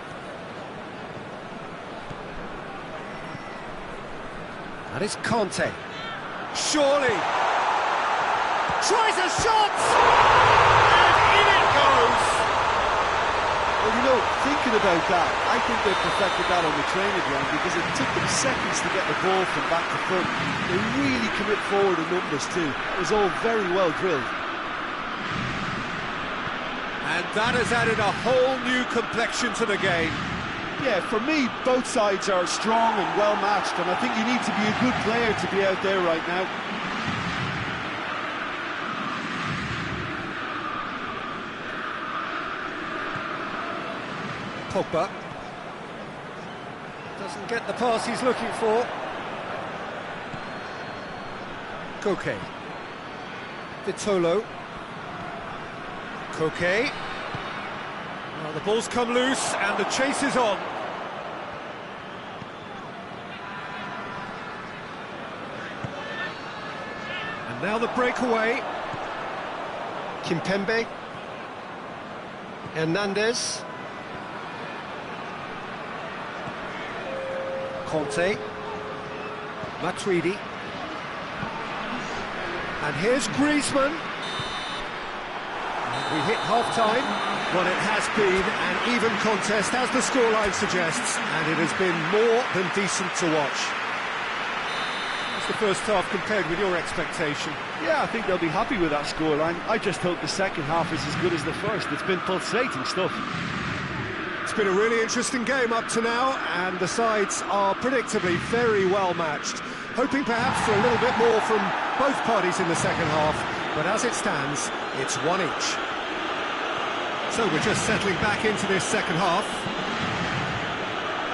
That is Conte. Surely. Tries a shot! And in it goes! Well, you know, thinking about that, I think they perfected that on the training ground because it took them seconds to get the ball from back to front. They really commit forward in numbers too. It was all very well drilled. And that has added a whole new complexion to the game. Yeah, for me, both sides are strong and well matched, and I think you need to be a good player to be out there right now. Pogba doesn't get the pass he's looking for. Koke. Vitolo. Koke. Well, the ball's come loose and the chase is on. And now the breakaway. Kimpembe. Hernandez. Conte. Matuidi. And here's Griezmann. We hit half-time. Well, it has been an even contest, as the scoreline suggests, and it has been more than decent to watch. What's the first half compared with your expectation? Yeah, I think they'll be happy with that scoreline. I just hope the second half is as good as the first. It's been pulsating stuff. It's been a really interesting game up to now, and the sides are predictably very well matched. Hoping perhaps for a little bit more from both parties in the second half, but as it stands, it's one each. So we're just settling back into this second half.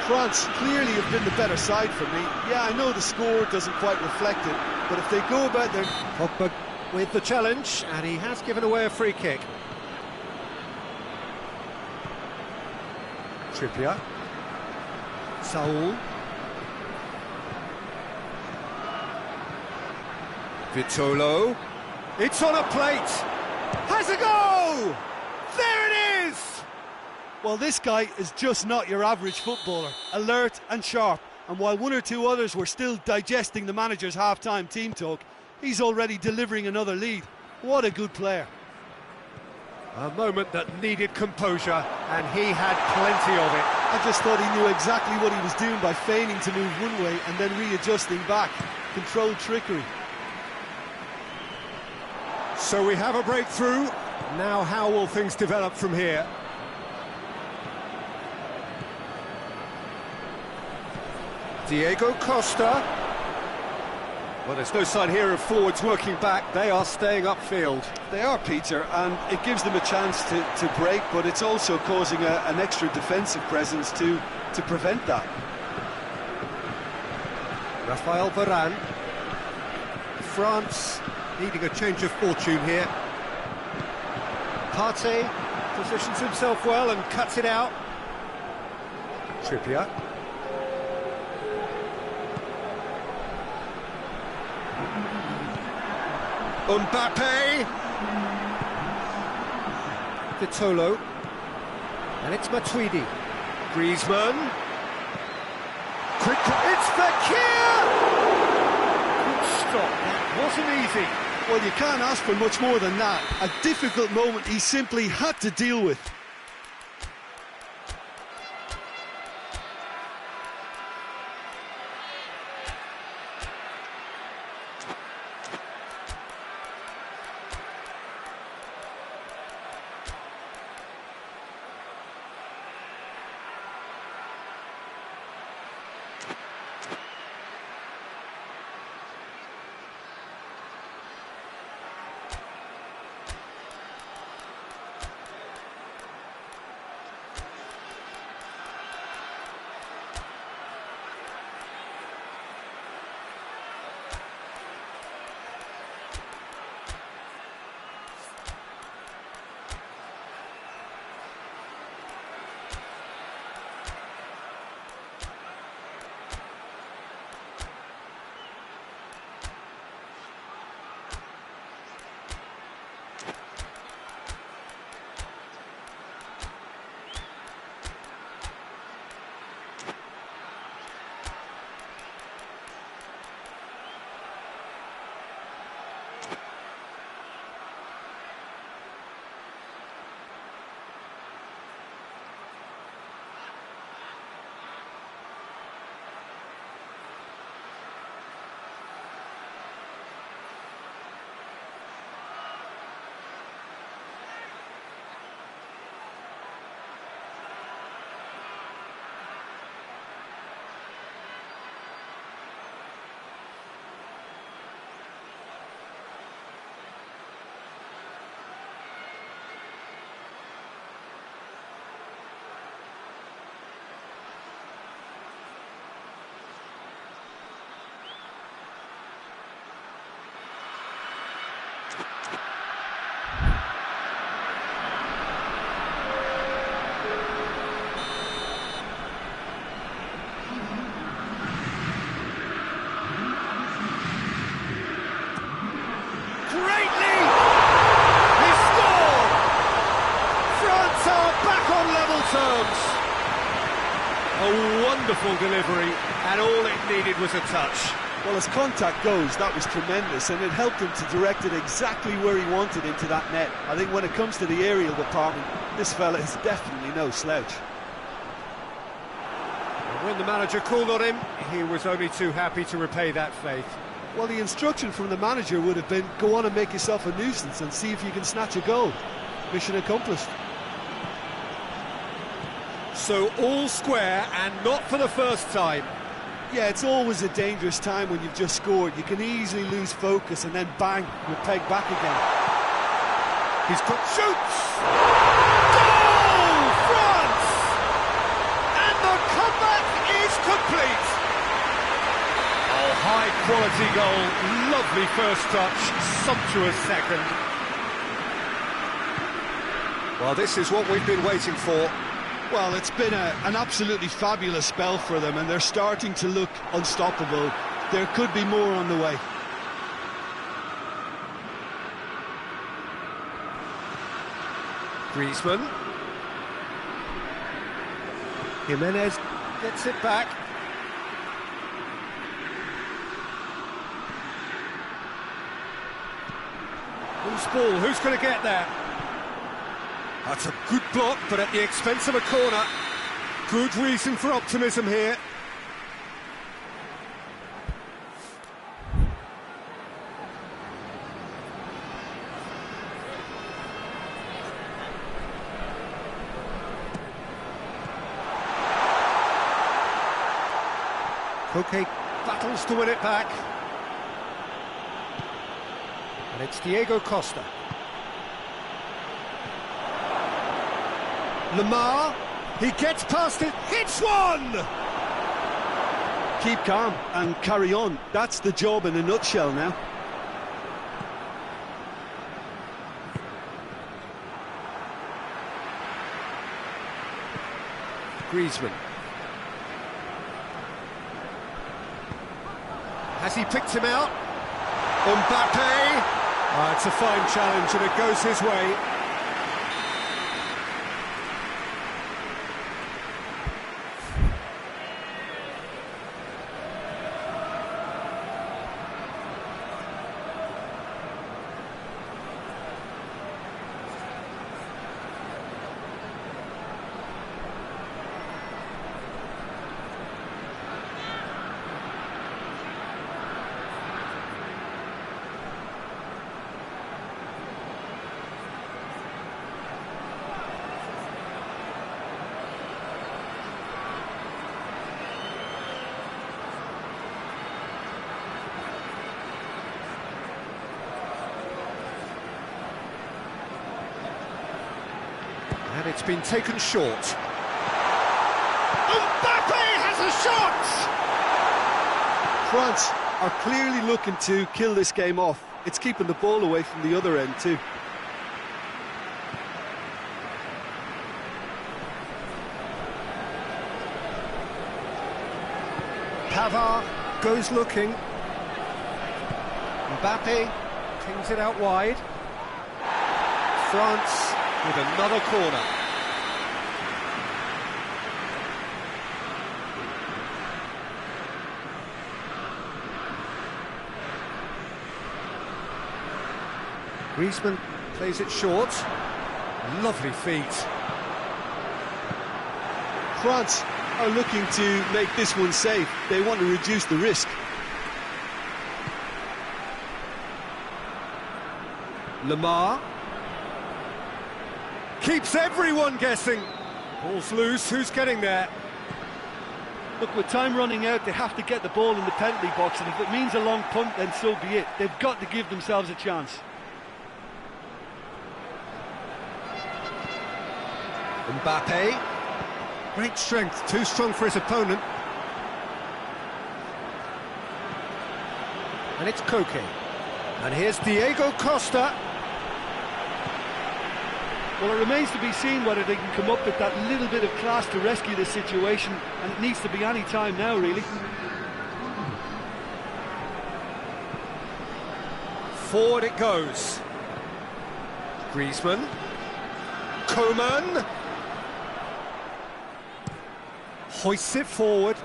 France clearly have been the better side for me. Yeah, I know the score doesn't quite reflect it, but if they go about their... Pogba with the challenge, and he has given away a free kick. Trippier. Saul. Vitolo. It's on a plate. Has a go! There it is! Well, this guy is just not your average footballer. Alert and sharp. And while one or two others were still digesting the manager's half-time team talk, he's already delivering another lead. What a good player. A moment that needed composure, and he had plenty of it. I just thought he knew exactly what he was doing by feigning to move one way and then readjusting back. Controlled trickery. So we have a breakthrough. Now how will things develop from here? Diego Costa. Well, there's no sign here of forwards working back. They are staying upfield. They are, Peter, and it gives them a chance to break, but it's also causing an extra defensive presence to prevent that. Rafael Varane. France needing a change of fortune here. Partey positions himself well and cuts it out. Trippier. Mbappe. Vitolo. And it's Matuidi. Griezmann. Quick, it's Fekir! Good stop, that wasn't easy. Well, you can't ask for much more than that. A difficult moment he simply had to deal with. wonderful delivery, and all it needed was a touch. Well, as contact goes, that was tremendous, and it helped him to direct it exactly where he wanted into that net. I think when it comes to the aerial department, this fella is definitely no slouch. When the manager called on him, he was only too happy to repay that faith. Well, the instruction from the manager would have been, go on and make yourself a nuisance and see if you can snatch a goal. Mission accomplished. So all square, and not for the first time. Yeah, it's always a dangerous time when you've just scored. You can easily lose focus and then bang, you're pegged back again. He's got shoots! Goal, France! And the comeback is complete. Oh, high-quality goal, lovely first touch, sumptuous second. Well, this is what we've been waiting for. Well, it's been an absolutely fabulous spell for them, and they're starting to look unstoppable. There could be more on the way. Griezmann. Jimenez gets it back. Who's ball? Who's going to get there? That's a good block, but at the expense of a corner. Good reason for optimism here. Koke battles to win it back. And it's Diego Costa. Lamar, he gets past it, hits one! Keep calm and carry on. That's the job in a nutshell now. Griezmann. Has he picked him out? Mbappe! It's a fine challenge and it goes his way. And it's been taken short. Mbappe has a shot! France are clearly looking to kill this game off. It's keeping the ball away from the other end too. Pavard goes looking. Mbappe pings it out wide. France with another corner. Griezmann plays it short. Lovely feet. France are looking to make this one safe. They want to reduce the risk. Lamar keeps everyone guessing. Ball's loose, who's getting there? Look, with time running out, they have to get the ball in the penalty box, and if it means a long punt, then so be it. They've got to give themselves a chance. Mbappe, great strength, too strong for his opponent. And it's Koke. And here's Diego Costa. Well, it remains to be seen whether they can come up with that little bit of class to rescue the situation, and it needs to be any time now, really. Forward it goes. Griezmann. Coman. hoists it forward.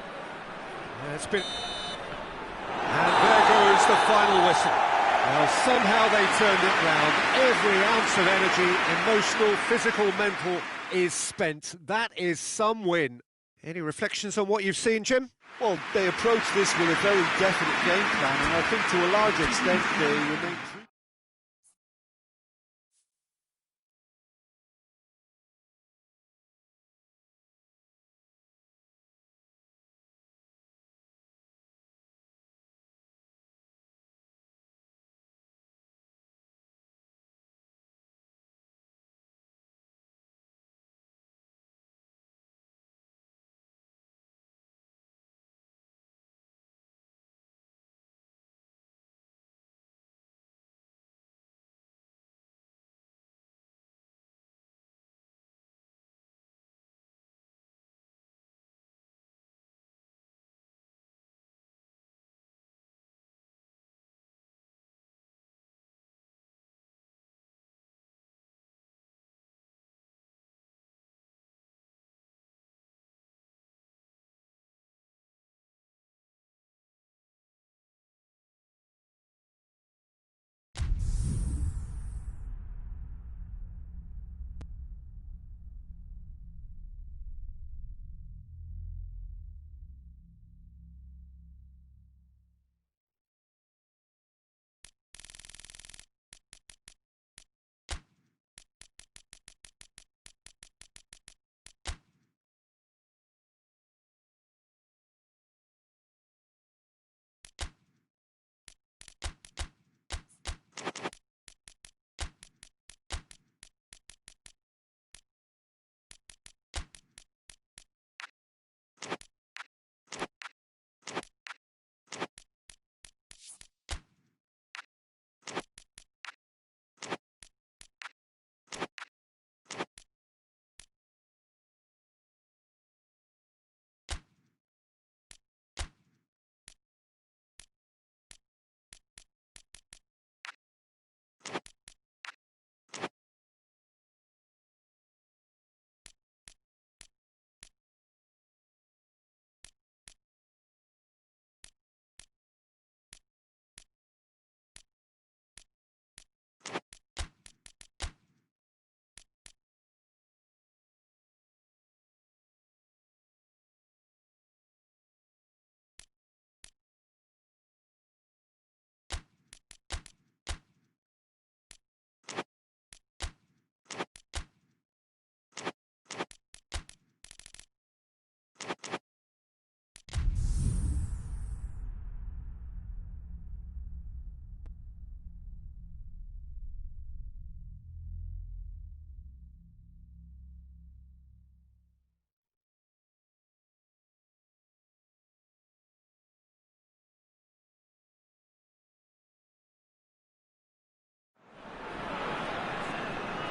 It's been... And there goes the final whistle. Well, somehow they turned it round. Every ounce of energy, emotional, physical, mental, is spent. That is some win. Any reflections on what you've seen, Jim? Well, they approached this with a very definite game plan, and I think to a large extent they remain true.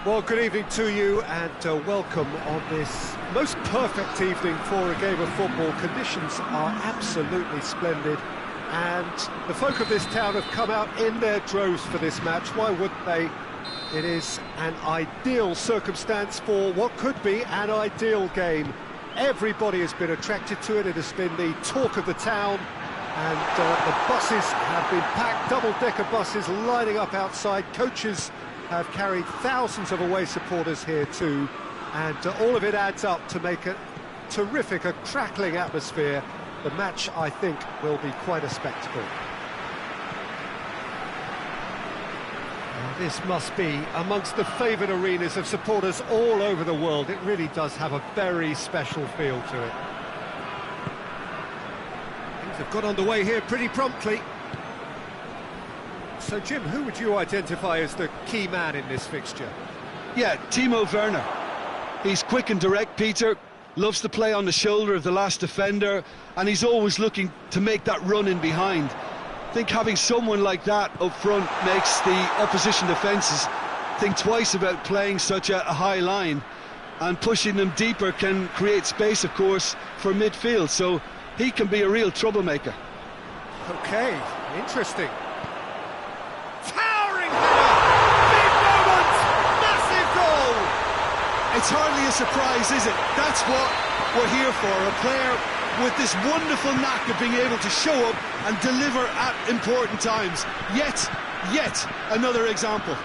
Well, good evening to you and welcome on this most perfect evening for a game of football. Conditions are absolutely splendid and the folk of this town have come out in their droves for this match. Why wouldn't they? It is an ideal circumstance for what could be an ideal game. Everybody has been attracted to it. It has been the talk of the town and the buses have been packed, double-decker buses lining up outside. Coaches have carried thousands of away supporters here too, and all of it adds up to make a terrific, a crackling atmosphere. The match, I think, will be quite a spectacle. This must be amongst the favoured arenas of supporters all over the world. It really does have a very special feel to it. Things have got underway here pretty promptly. So, Jim, who would you identify as the key man in this fixture? Yeah, Timo Werner. He's quick and direct, Peter, loves to play on the shoulder of the last defender, and he's always looking to make that run in behind. I think having someone like that up front makes the opposition defences think twice about playing such a high line, and pushing them deeper can create space, of course, for midfield, so he can be a real troublemaker. OK, interesting. It's hardly a surprise, is it? That's what we're here for, a player with this wonderful knack of being able to show up and deliver at important times. Yet another example.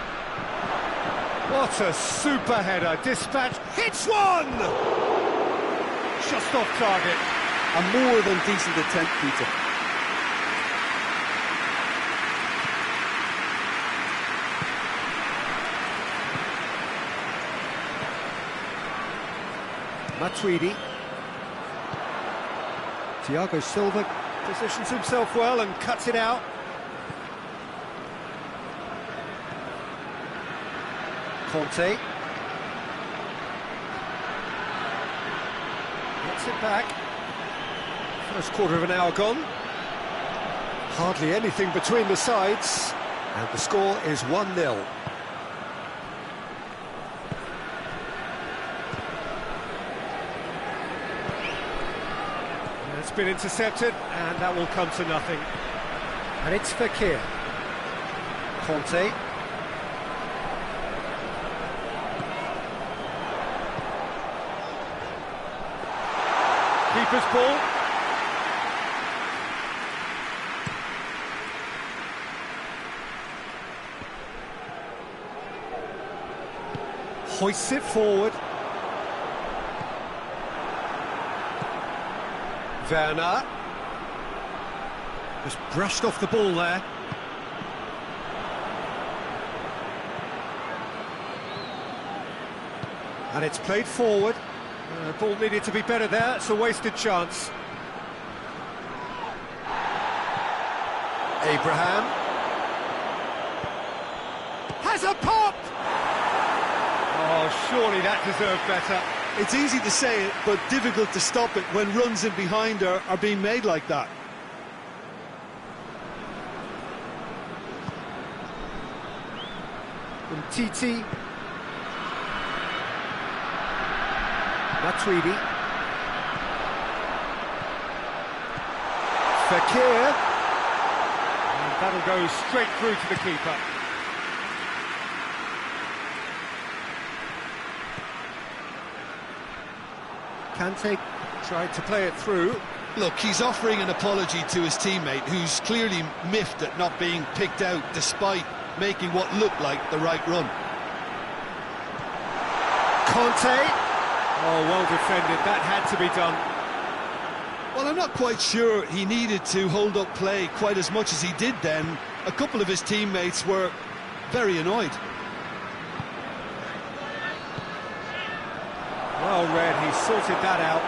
What a super header, dispatch, hits one! Just off target. A more than decent attempt, Peter. Matuidi. Thiago Silva positions himself well and cuts it out. Conte. Gets it back. First quarter of an hour gone. Hardly anything between the sides. And the score is 1-0. It's been intercepted, and that will come to nothing. And it's Fekir. Conte. Keeper's ball. Hoists it forward. Werner. Just brushed off the ball there. And it's played forward. The ball needed to be better there. It's a wasted chance. Abraham. Has a pop! Oh, surely that deserved better. It's easy to say it, but difficult to stop it when runs in behind are being made like that. Titi. Matuidi. Fekir. And that'll go straight through to the keeper. Kante tried to play it through. Look, he's offering an apology to his teammate, who's clearly miffed at not being picked out despite making what looked like the right run. Conte. Oh, well defended. That had to be done. Well, I'm not quite sure he needed to hold up play quite as much as he did then. A couple of his teammates were very annoyed. Well read, he sorted that out.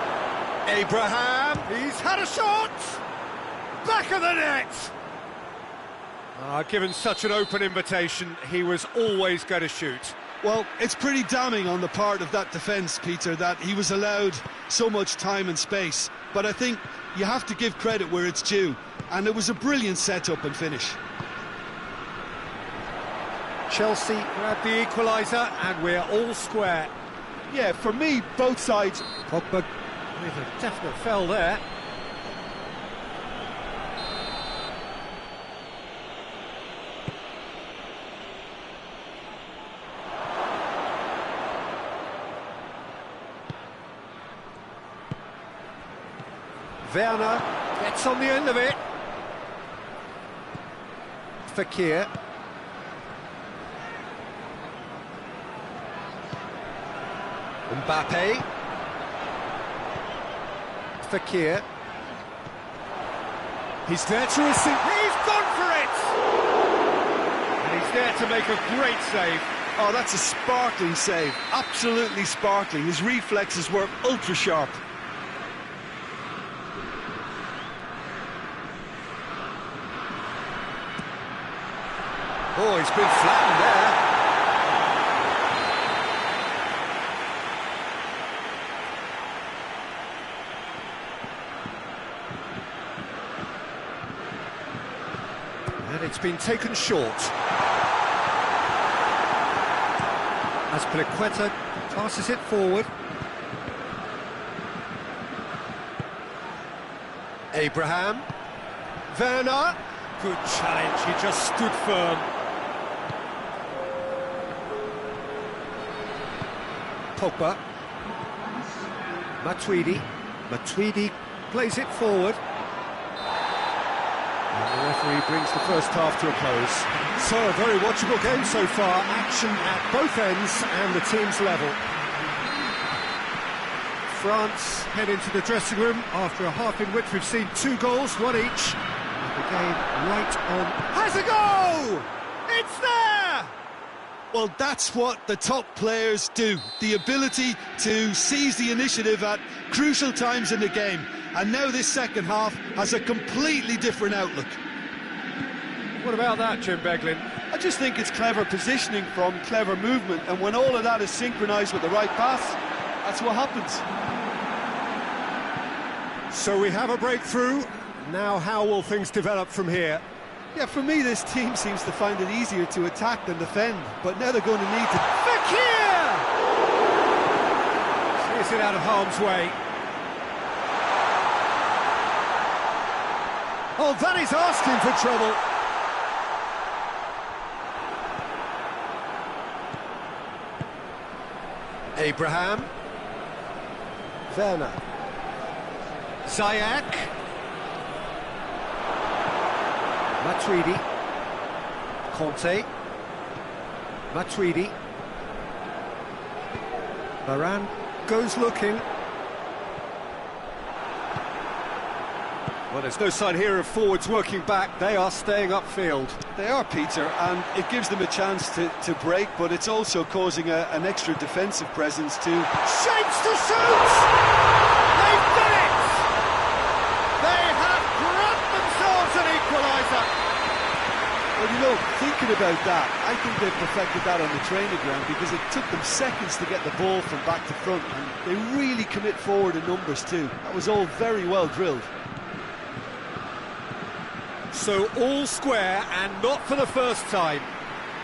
Abraham, he's had a shot! Back of the net! Given such an open invitation, he was always going to shoot. Well, it's pretty damning on the part of that defence, Peter, that he was allowed so much time and space. But I think you have to give credit where it's due, and it was a brilliant setup and finish. Chelsea grab the equaliser, and we're all square. Yeah, for me, both sides. Pogba with a definite foul there. Werner gets on the end of it. Fekir. Mbappe. Fekir. He's there to receive. He's gone for it! And he's there to make a great save. Oh, that's a sparkling save. Absolutely sparkling. His reflexes were ultra sharp. Oh, he's been flattened there. And it's been taken short. As Peliqueta passes it forward. Abraham. Werner. Good challenge, he just stood firm. Pogba. Matuidi. Matuidi plays it forward. And the referee brings the first half to a close. So, a very watchable game so far. Action at both ends and the team's level. France head into the dressing room after a half in which we've seen 2 goals, 1 each. And the game right on. Has a goal! It's there! Well, that's what the top players do. The ability to seize the initiative at crucial times in the game. And now this second half has a completely different outlook. What about that, Jim Beglin? I just think it's clever positioning from clever movement, and when all of that is synchronised with the right pass, that's what happens. So we have a breakthrough. Now how will things develop from here? Yeah, for me, this team seems to find it easier to attack than defend, but now they're going to need to... Fekir! Sees it out of harm's way. Oh, that is asking for trouble. Abraham. Werner. Ziyech. Matuidi. Conte. Matuidi. Varane goes looking. Well, there's no sign here of forwards working back. They are staying upfield. They are, Peter, and it gives them a chance to break, but it's also causing an extra defensive presence to... Shapes to shoot! They've done it! They have grabbed themselves an equaliser! Well, you know, thinking about that, I think they've perfected that on the training ground because it took them seconds to get the ball from back to front, and they really commit forward in numbers too. That was all very well drilled. So all square, and not for the first time.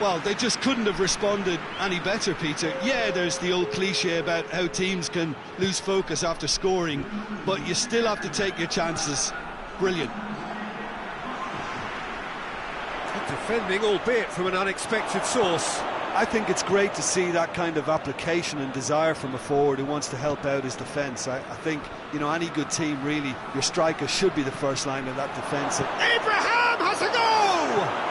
Well, they just couldn't have responded any better, Peter. Yeah, there's the old cliche about how teams can lose focus after scoring, but you still have to take your chances. Brilliant. Good defending, albeit from an unexpected source. I think it's great to see that kind of application and desire from a forward who wants to help out his defence. I think, you know, any good team, really, your striker should be the first line of that defence. Abraham has a goal!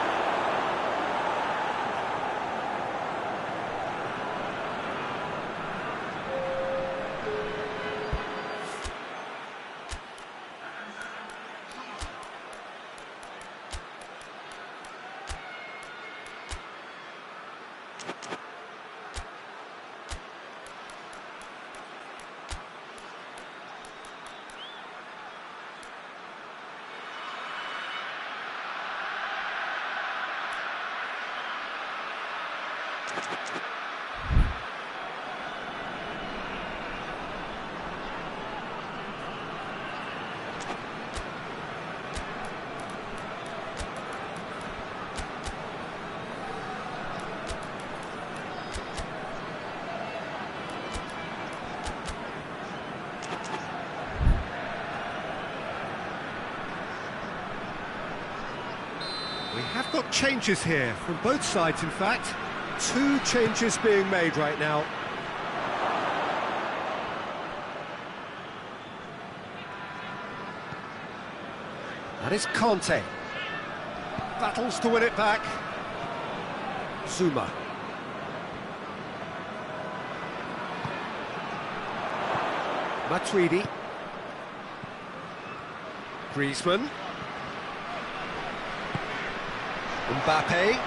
We have got changes here, from both sides in fact. 2 changes being made right now. That is Conte. Battles to win it back. Zuma. Matuidi. Griezmann. Mbappe.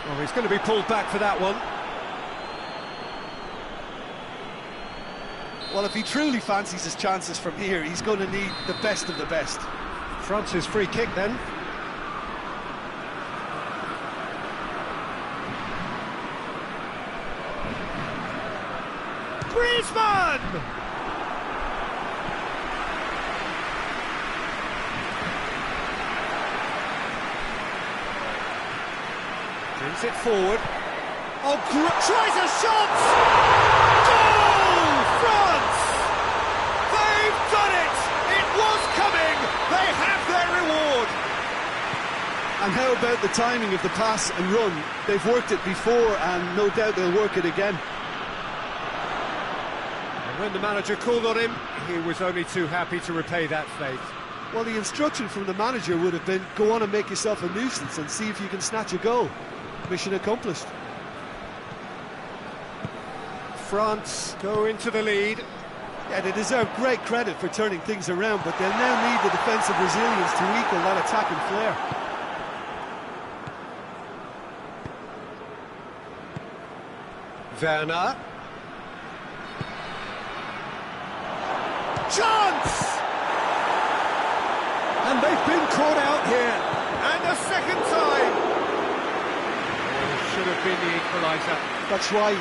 Oh, he's going to be pulled back for that one. Well, if he truly fancies his chances from here, he's going to need the best of the best. France's free kick then. Griezmann! Brings it forward. Oh, tries a shot! Goal! France! They've done it! It was coming! They have their reward! And how about the timing of the pass and run? They've worked it before, and no doubt they'll work it again. And When the manager called on him, he was only too happy to repay that faith. Well, the instruction from the manager would have been, go on and make yourself a nuisance and see if you can snatch a goal. Mission accomplished. France go into the lead. Yeah, they deserve great credit for turning things around, but they'll now need the defensive resilience to equal that attacking flair. Werner. Chance! And they've been caught out here. And a second time. Oh, should have been the equaliser. That's right.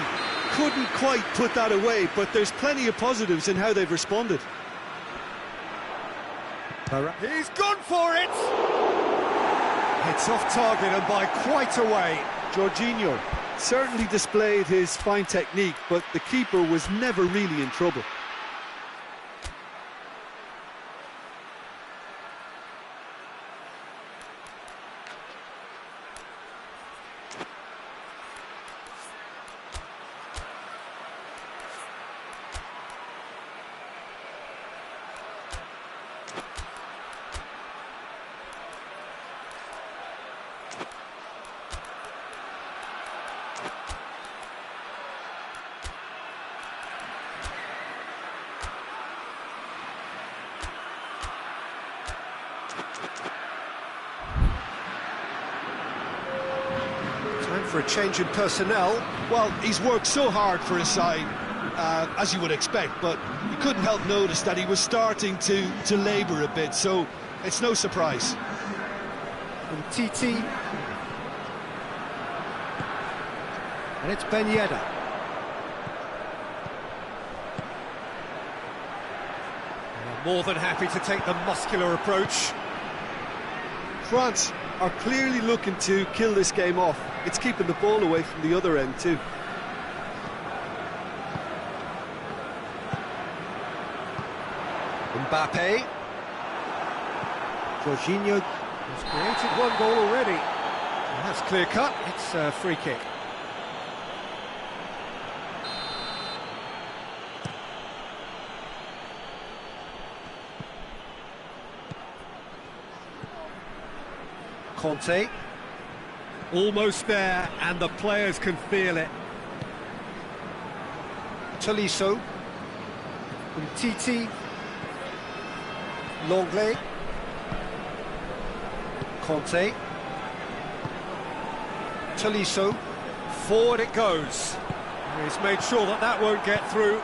Couldn't quite put that away, but there's plenty of positives in how they've responded. He's gone for it. It's off target and by quite a way. Jorginho certainly displayed his fine technique, but the keeper was never really in trouble. Time for a change in personnel. Well, he's worked so hard for his side, as you would expect, but you couldn't help notice that he was starting to labour a bit, so it's no surprise. And Titi. And it's Ben Yedder. More than happy to take the muscular approach. France are clearly looking to kill this game off. It's keeping the ball away from the other end too. Mbappe. Jorginho has created one goal already. And that's clear cut. It's a free kick. Conte. Almost there, and the players can feel it. Tolisso. Titi. Longley. Conte. Tolisso. Forward it goes. He's made sure that that won't get through.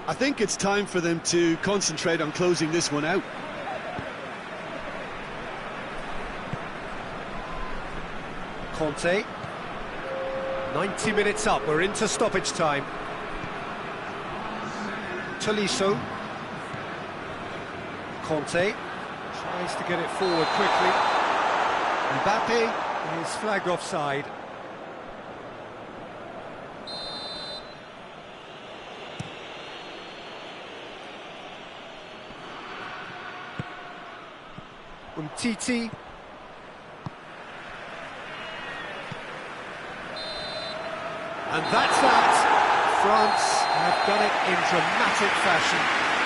I think it's time for them to concentrate on closing this one out. Conte. 90 minutes up, we're into stoppage time. Tolisso. Conte tries to get it forward quickly. Mbappe is flagged offside. Titi. And that's that. France have done it in dramatic fashion.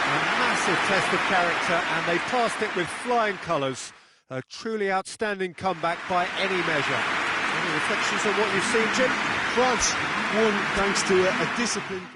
A massive test of character, and they passed it with flying colours. A truly outstanding comeback by any measure. Any reflections on what you've seen, Jim? France won thanks to a disciplined...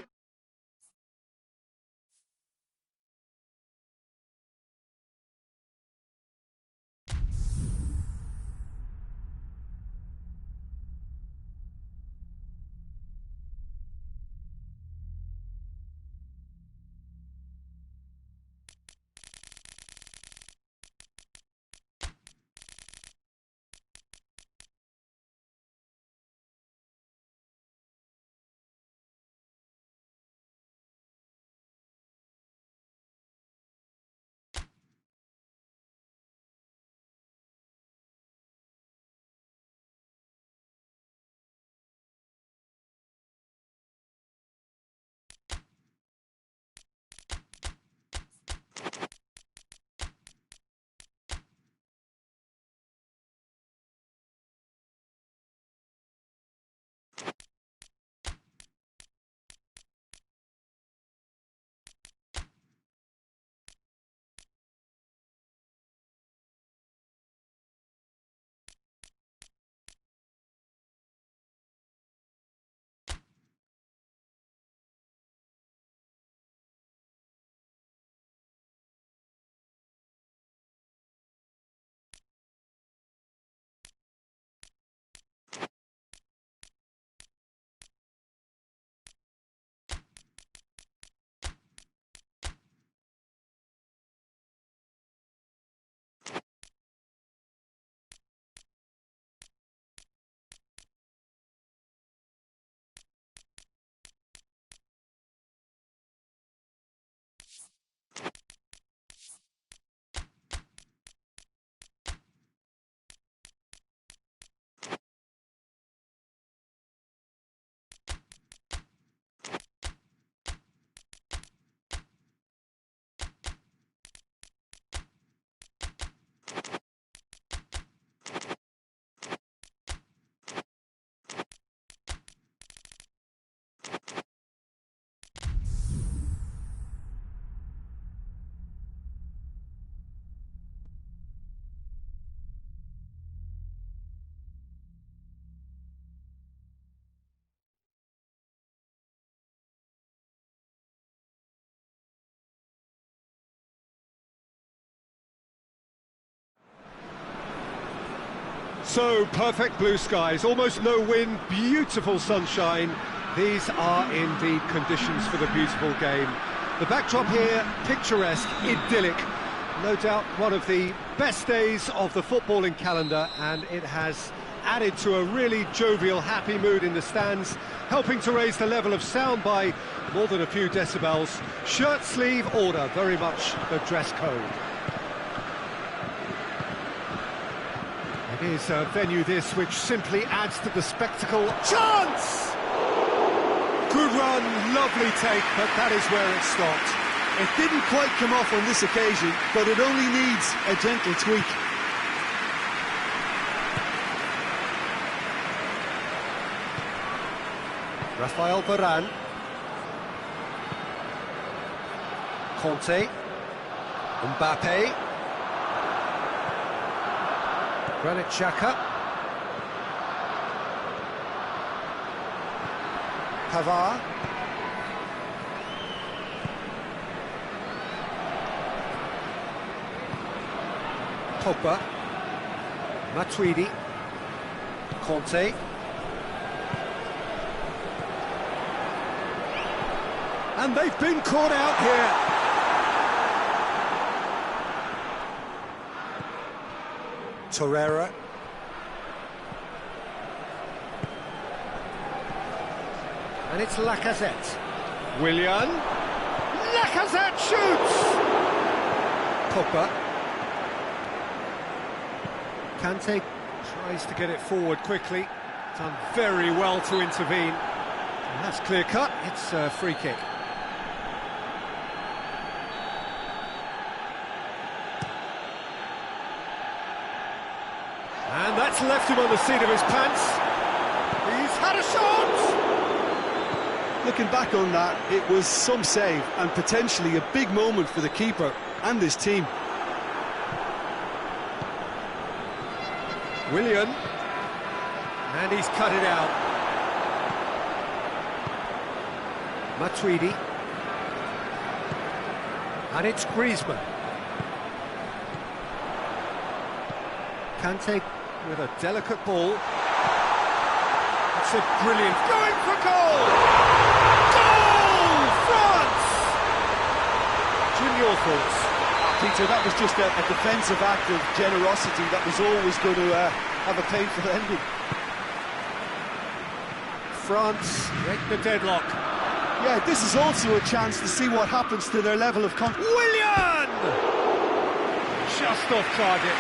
So, perfect blue skies, almost no wind, beautiful sunshine. These are indeed conditions for the beautiful game. The backdrop here, picturesque, idyllic. No doubt one of the best days of the footballing calendar, and it has added to a really jovial, happy mood in the stands, helping to raise the level of sound by more than a few decibels. Shirt sleeve order, very much the dress code. It is a venue this which simply adds to the spectacle. Chance! Good run, lovely take, but that is where it stopped. It didn't quite come off on this occasion, but it only needs a gentle tweak. Rafael Varane. Conte. Mbappe. Granit Xhaka. Pavard. Pogba. Matuidi. Conte. And they've been caught out here. Torreira. And it's Lacazette. Willian. Lacazette shoots! Pogba. Kante tries to get it forward quickly. Done very well to intervene. And that's clear cut. It's a free kick. And that's left him on the seat of his pants. He's had a shot! Looking back on that, it was some save and potentially a big moment for the keeper and his team. Willian. And he's cut it out. Matuidi. And it's Griezmann. Kante with a delicate ball. It's a brilliant... Going for goal! Goal! France! Jim, your thoughts? Peter, that was just a defensive act of generosity that was always going to have a painful ending. France break the deadlock. Yeah, this is also a chance to see what happens to their level of confidence. Willian! Just off target.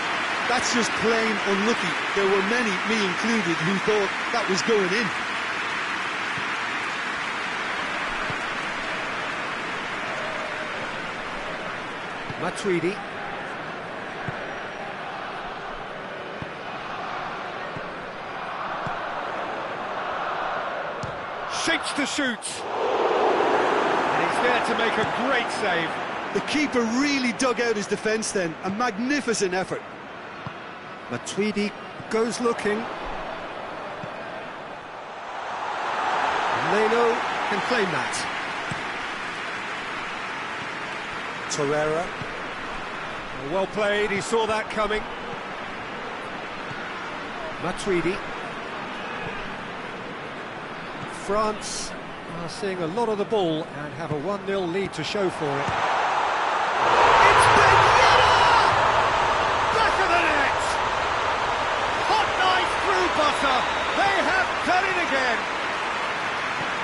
That's just plain unlucky. There were many, me included, who thought that was going in. Matuidi. Shapes to shoot. And he's there to make a great save. The keeper really dug out his defence then. A magnificent effort. Matuidi goes looking. Leno can claim that. Torreira. Well played, he saw that coming. Matuidi. France are seeing a lot of the ball and have a 1-0 lead to show for it. It's Ben-Yedder! Back of the net! Hot knife through butter. They have done it again.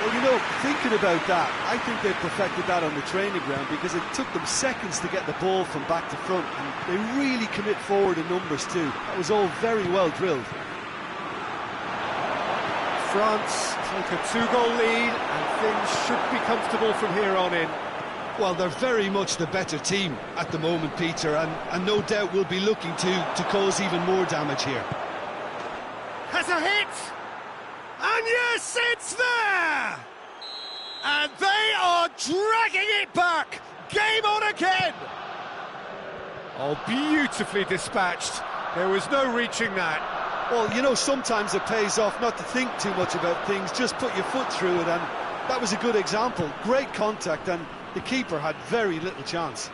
Well, you know, thinking about that, I think they perfected that on the training ground because it took them seconds to get the ball from back to front, and they really commit forward in numbers too. That was all very well drilled. France take a 2-goal lead and things should be comfortable from here on in. Well, they're very much the better team at the moment, Peter, and no doubt will be looking to cause even more damage here. Has a hit! And yes, it's there! And they are dragging it back! Game on again! Oh, beautifully dispatched. There was no reaching that. Well, you know, sometimes it pays off not to think too much about things, just put your foot through it, and that was a good example. Great contact, and the keeper had very little chance.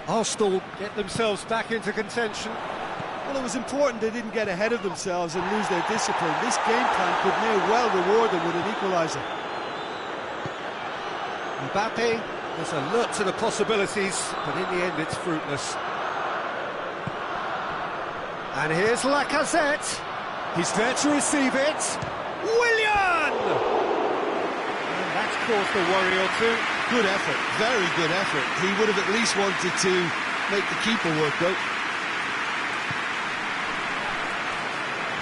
Arsenal get themselves back into contention. Well, it was important they didn't get ahead of themselves and lose their discipline. This game plan could now well reward them with an equaliser. Mbappe is alert to the possibilities, but in the end it's fruitless. And here's Lacazette. He's there to receive it. Willian! And that's caused a worry or two. Good effort, very good effort. He would have at least wanted to make the keeper work though.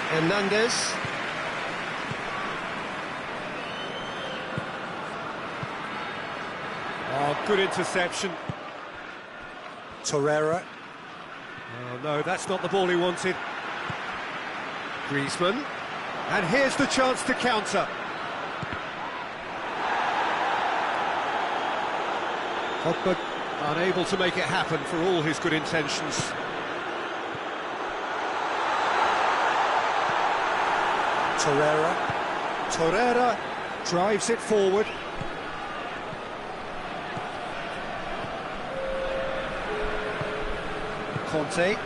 Hernandez. Oh, good interception. Torreira. Oh no, that's not the ball he wanted. Griezmann. And here's the chance to counter. Pogba unable to make it happen for all his good intentions. Torreira drives it forward. Conte.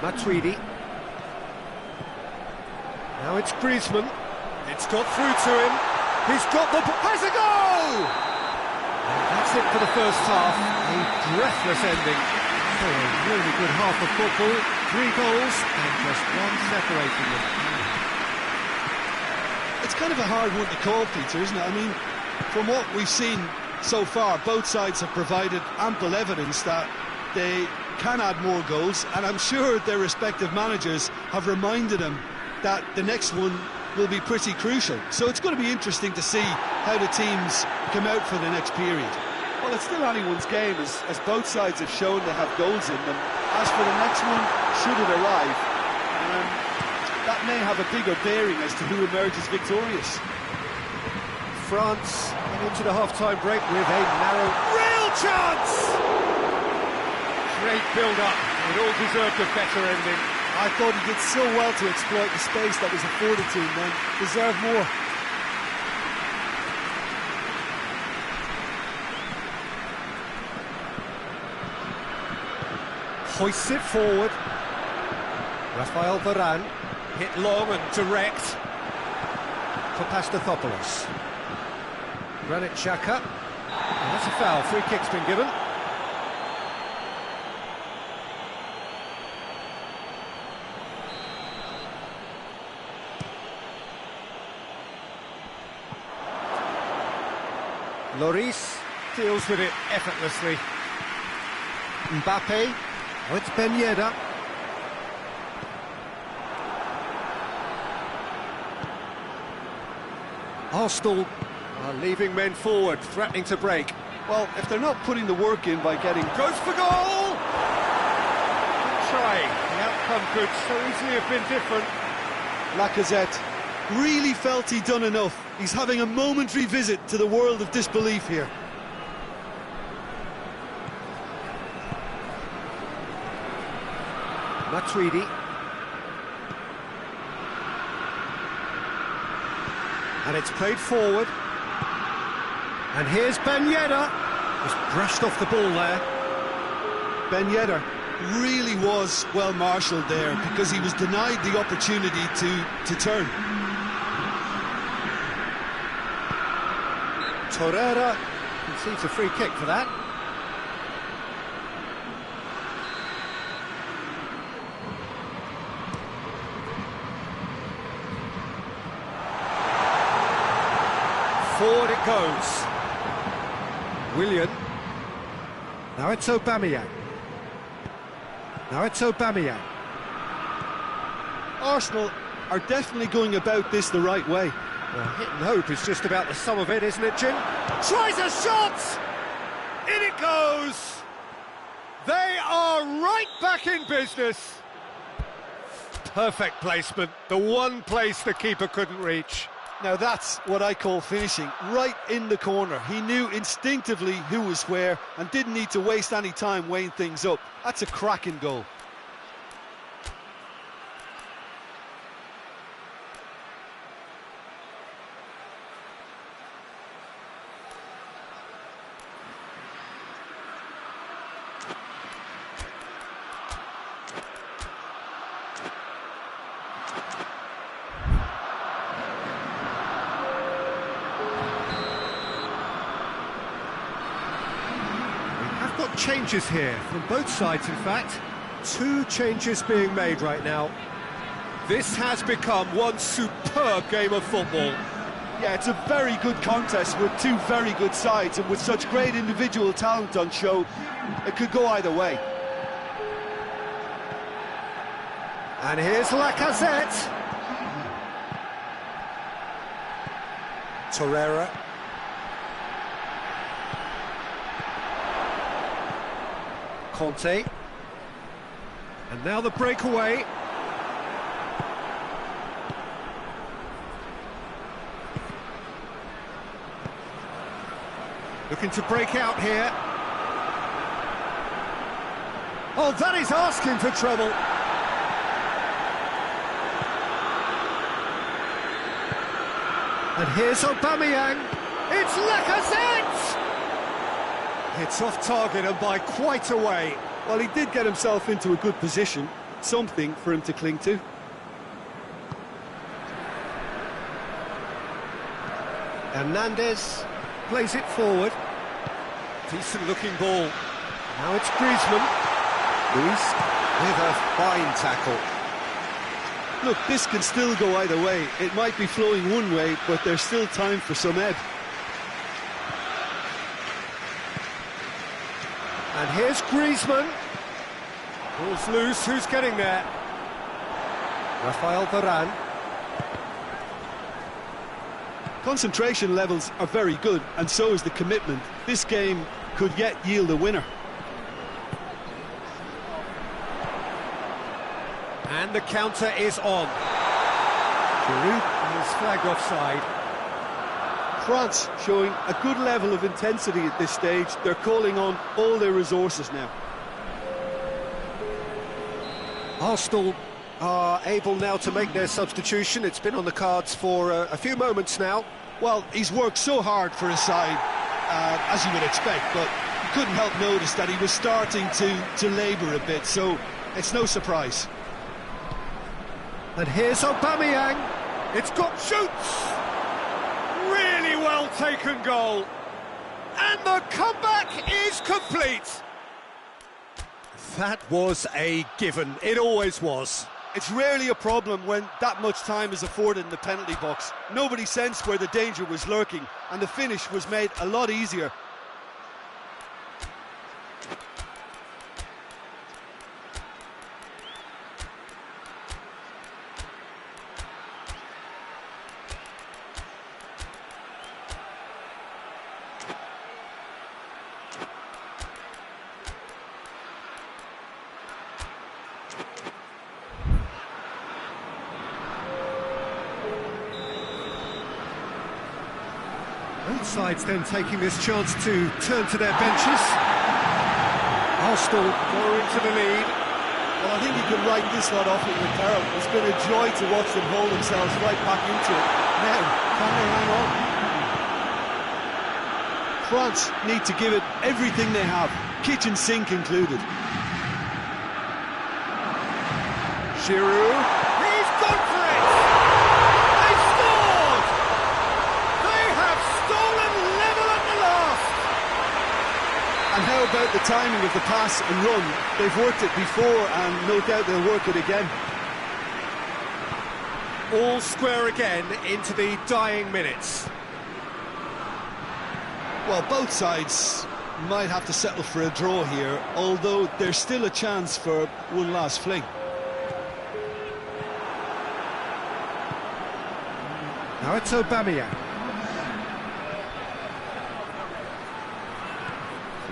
Matuidi. Now it's Griezmann. It's got through to him. He's got the... has a goal! And that's it for the first half. A breathless ending. Oh, a really good half of football. 3 goals and just one separating them. It's kind of a hard one to call, Peter, isn't it? I mean, from what we've seen so far, both sides have provided ample evidence that they can add more goals, and I'm sure their respective managers have reminded them that the next one will be pretty crucial. So it's going to be interesting to see how the teams come out for the next period. Well, it's still anyone's game, as both sides have shown they have goals in them. As for the next one, should it arrive, that may have a bigger bearing as to who emerges victorious. France into the half-time break with a narrow... real chance! Great build-up. It all deserved a better ending. I thought he did so well to exploit the space that was afforded to him then. Deserved more. Hoists it forward. Rafael Varane. Hit long and direct. For Pastathopoulos. Granit Xhaka. And that's a foul. Free kick's been given. Lloris deals with it effortlessly. Mbappe. Oh, it's Ben Yedder. Arsenal are leaving men forward, threatening to break. Well, if they're not putting the work in by getting... goes for goal! Good try. The outcome could so easily have been different. Lacazette Really felt he'd done enough. He's having a momentary visit to the world of disbelief here. Matuidi. And it's played forward. And here's Ben Yedder. Just brushed off the ball there. Ben Yedder really was well marshalled there because he was denied the opportunity to turn. Torreira concedes a free kick for that. Forward it goes. Willian. Now it's Aubameyang. Arsenal are definitely going about this the right way. Well, hit and hope is just about the sum of it, isn't it, Jim? Tries a shot! In it goes! They are right back in business. Perfect placement, the one place the keeper couldn't reach. Now that's what I call finishing, right in the corner. He knew instinctively who was where and didn't need to waste any time weighing things up. That's a cracking goal. got changes here from both sides, in fact. 2 changes being made right now. This has become one superb game of football. Yeah, it's a very good contest with 2 very good sides, and with such great individual talent on show, it could go either way. And here's Lacazette. Torreira. Conte. And now the breakaway. Looking to break out here. Oh, that is asking for trouble. And here's Aubameyang. It's Lacazette! It's off target and by quite a way. Well, he did get himself into a good position, something for him to cling to. Hernandez plays it forward. Decent looking ball. Now it's Griezmann. Luis with a fine tackle. Look, this can still go either way. It might be flowing one way, but there's still time for some ebb. And here's Griezmann. Ball's loose, who's getting there? Rafael Varane. Concentration levels are very good, and so is the commitment. This game could yet yield a winner. And the counter is on. Giroud is flagged offside. France showing a good level of intensity at this stage. They're calling on all their resources now. Arsenal are able now to make their substitution. It's been on the cards for a few moments now. Well, he's worked so hard for his side, as you would expect, but you couldn't help notice that he was starting to labour a bit, so it's no surprise. And here's Aubameyang. It's got shoots. Really well taken goal. And the comeback is complete. That was a given. It always was. It's rarely a problem when that much time is afforded in the penalty box. Nobody sensed where the danger was lurking, and the finish was made a lot easier. Both sides then taking this chance to turn to their benches. Arsenal go into the lead. Well, I think you can write this lot off with McCarroll. It's been a joy to watch them hold themselves right back into it. Now, can they hang on? France need to give it everything they have, kitchen sink included. Giroud. He's gone for it! They scored! They have stolen level at the last! And how about the timing of the pass and run? They've worked it before, and no doubt they'll work it again. All square again into the dying minutes. Well, both sides might have to settle for a draw here, although there's still a chance for one last fling. Now it's Aubameyang.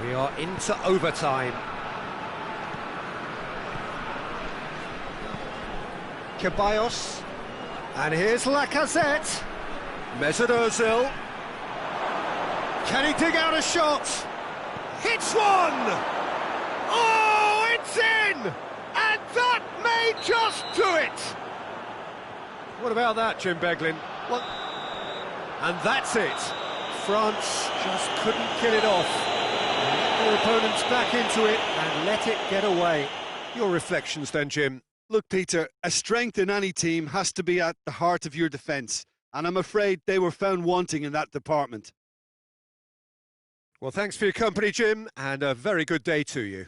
We are into overtime. Ceballos. And here's Lacazette. Mesut Ozil. Can he dig out a shot? Hits one! Oh, it's in! And that may just do it! What about that, Jim Beglin? What? And that's it. France just couldn't kill it off. They let their opponents back into it and let it get away. Your reflections then, Jim? Look, Peter, a strength in any team has to be at the heart of your defence, and I'm afraid they were found wanting in that department. Well, thanks for your company, Jim, and a very good day to you.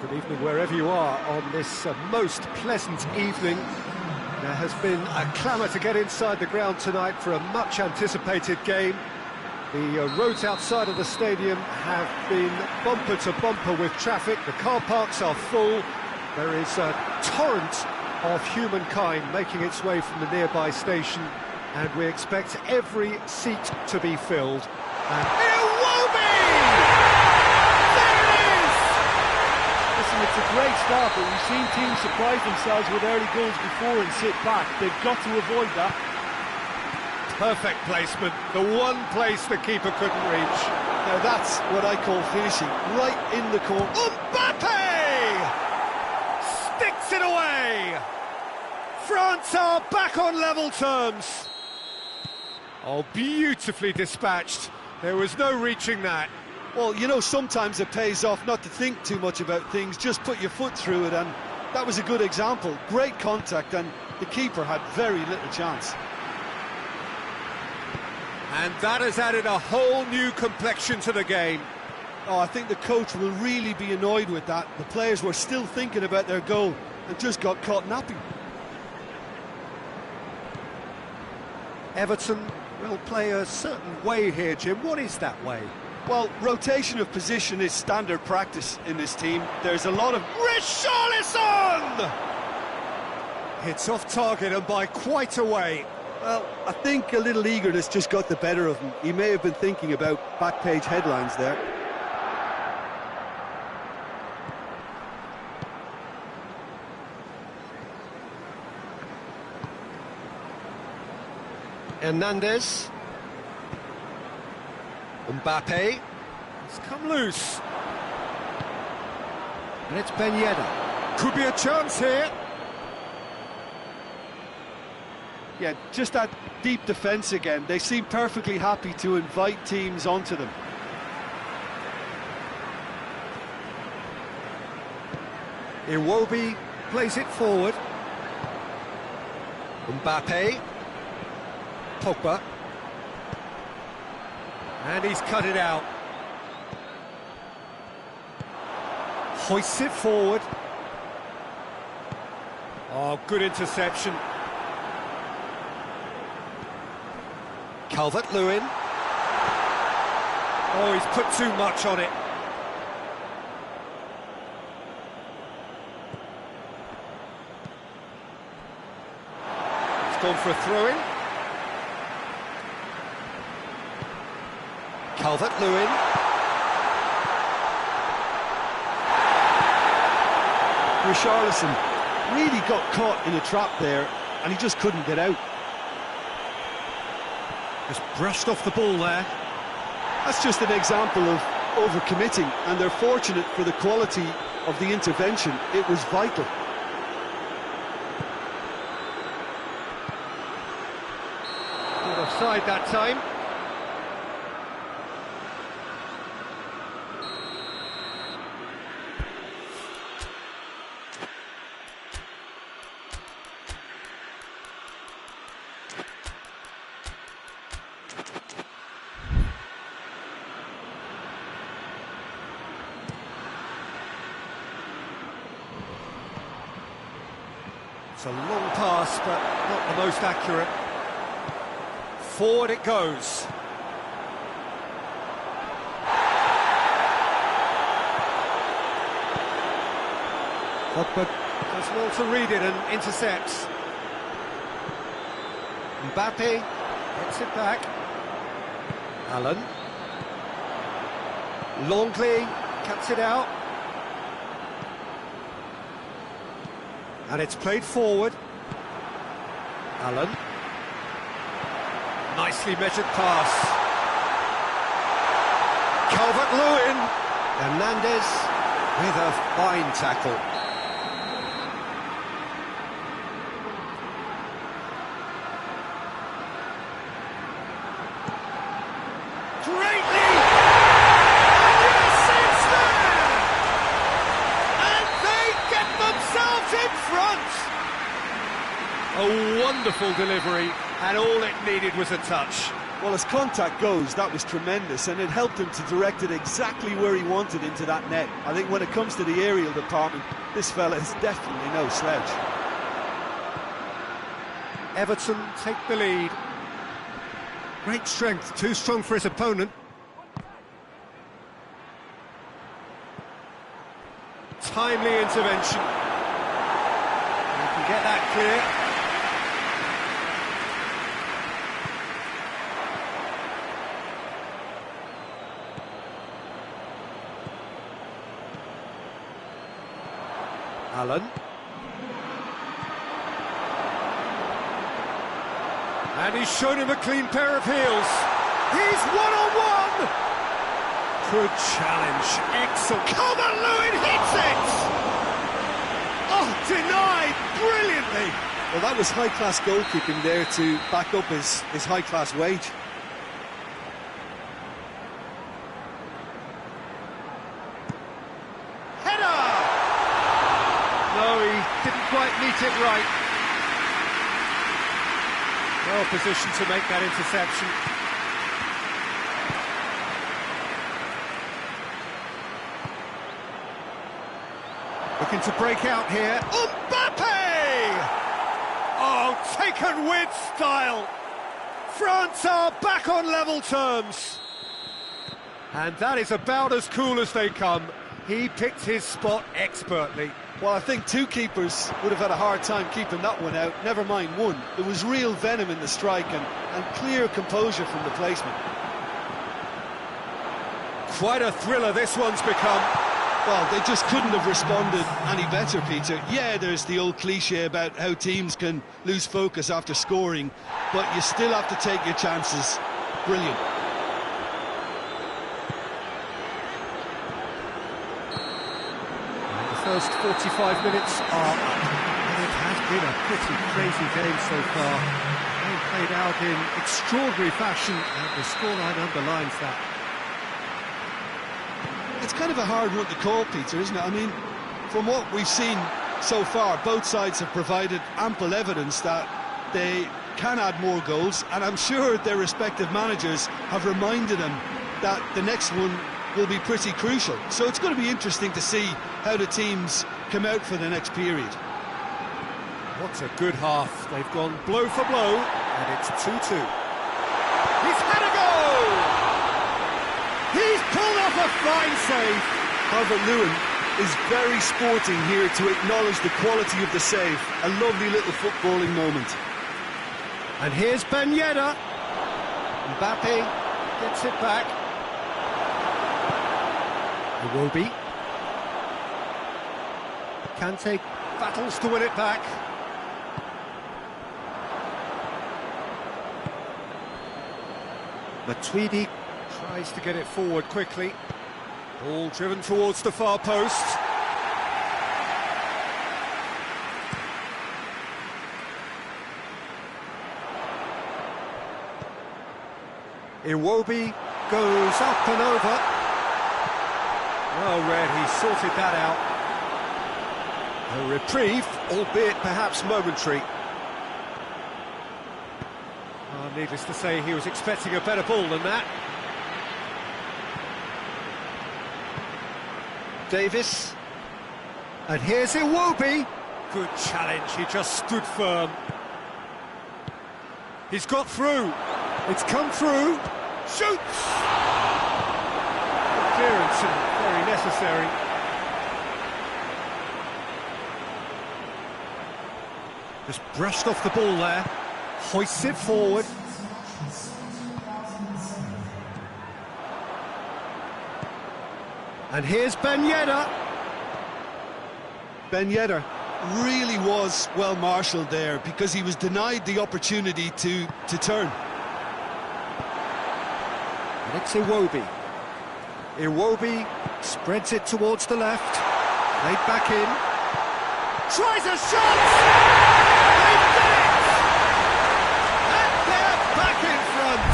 Good evening wherever you are on this most pleasant evening. There has been a clamour to get inside the ground tonight for a much-anticipated game. The roads outside of the stadium have been bumper to bumper with traffic. The car parks are full. There is a torrent of humankind making its way from the nearby station, and we expect every seat to be filled. And It will be! There it is! Listen, it's a great start, but we've seen teams surprise themselves with early goals before and sit back. They've got to avoid that. perfect placement, the one place the keeper couldn't reach. Now that's what I call finishing, right in the corner. Mbappe! Sticks it away! France are back on level terms. Oh, beautifully dispatched. There was no reaching that. Well, you know, sometimes it pays off not to think too much about things, just put your foot through it, and that was a good example. Great contact, and the keeper had very little chance. And that has added a whole new complexion to the game. Oh, I think the coach will really be annoyed with that. The players were still thinking about their goal and just got caught napping. Everton will play a certain way here, Jim. What is that way? Well, rotation of position is standard practice in this team. There's a lot of... Richarlison! It's off target and by quite a way. Well, I think a little eagerness just got the better of him. He may have been thinking about back page headlines there. Hernandez. Mbappe. It's come loose. And it's Ben Yedder. Could be a chance here. Yeah, just that deep defence again. They seem perfectly happy to invite teams onto them. Iwobi plays it forward. Mbappe. Pogba. And he's cut it out. Hoists it forward. Oh, good interception. Calvert-Lewin. Oh, he's put too much on it. He's gone for a throw-in. Calvert-Lewin. Richarlison really got caught in a trap there, and he just couldn't get out. Just brushed off the ball there. That's just an example of overcommitting, and they're fortunate for the quality of the intervention. It was vital. Not offside that time. It's a long pass, but not the most accurate. Forward it goes. Pogba does well to read it and intercepts. Mbappe gets it back. Allen. Longley cuts it out. And it's played forward. Allen. Nicely measured pass. Calvert-Lewin. Hernandez with a fine tackle. Greatly! And yes, it's there! And they get themselves in front! A wonderful delivery, and all it needed was a touch. Well, as contact goes, that was tremendous, and it helped him to direct it exactly where he wanted into that net. I think when it comes to the aerial department, this fella is definitely no slouch. Everton take the lead. Great strength, too strong for his opponent. Timely intervention. He can get that clear. Allen. And he's shown him a clean pair of heels. He's one-on-one! Good challenge, excellent. Calvert-Lewin hits it! Oh, denied brilliantly! Well, that was high-class goalkeeping there to back up his high-class wage. Header! No, he didn't quite meet it right. Well positioned to make that interception. Looking to break out here. Mbappe! Oh, taken with style. France are back on level terms. And that is about as cool as they come. He picked his spot expertly. Well, I think two keepers would have had a hard time keeping that one out, never mind one. There was real venom in the strike and clear composure from the placement. Quite a thriller this one's become. Well, they just couldn't have responded any better, Peter. Yeah, there's the old cliche about how teams can lose focus after scoring, but you still have to take your chances. Brilliant. First 45 minutes are up, and it has been a pretty crazy game so far. They played out in extraordinary fashion, and the scoreline underlines that. It's kind of a hard one to call, Peter, isn't it? I mean, from what we've seen so far, both sides have provided ample evidence that they can add more goals, and I'm sure their respective managers have reminded them that the next one will be pretty crucial. So it's going to be interesting to see how the teams come out for the next period. What a good half. They've gone blow for blow, and it's 2-2. He's had a go! He's pulled off a fine save. Calvert-Lewin is very sporting here to acknowledge the quality of the save. A lovely little footballing moment. And here's Ben Yedder. Mbappe gets it back. Iwobi. Kante battles to win it back. Matuidi tries to get it forward quickly. Ball driven towards the far post. Iwobi goes up and over. Well read, he sorted that out. A reprieve, albeit perhaps momentary. Needless to say, he was expecting a better ball than that. Davis. And here's Iwobi. Good challenge, he just stood firm. He's got through. It's come through. Shoots! Good clearance and very necessary. Just brushed off the ball there. Hoists it forward. And here's Ben Yedder. Ben Yedder really was well marshalled there because he was denied the opportunity to turn. And it's Iwobi. Iwobi spreads it towards the left. Laid back in. Tries a shot! They've done it! And they're back in front!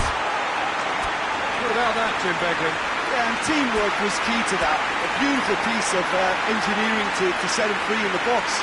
What about that, Jim Begling? Yeah, and teamwork was key to that. A beautiful piece of engineering to set him free in the box.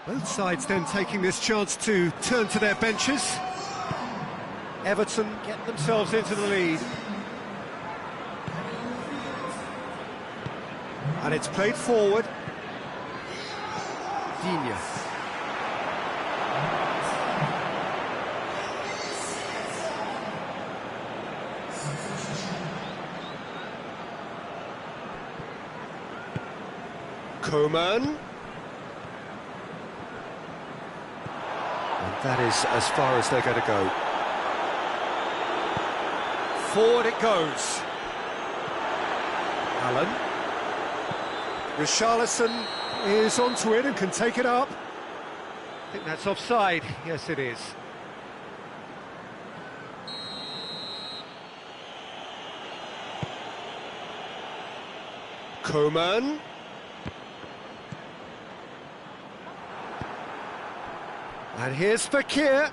Both sides then taking this chance to turn to their benches. Everton get themselves into the lead. And it's played forward. Digne. Coman. And that is as far as they're going to go. Forward it goes. Allen. Richarlison is onto it and can take it up. I think that's offside. Yes, it is. Coman. And here's Fekir.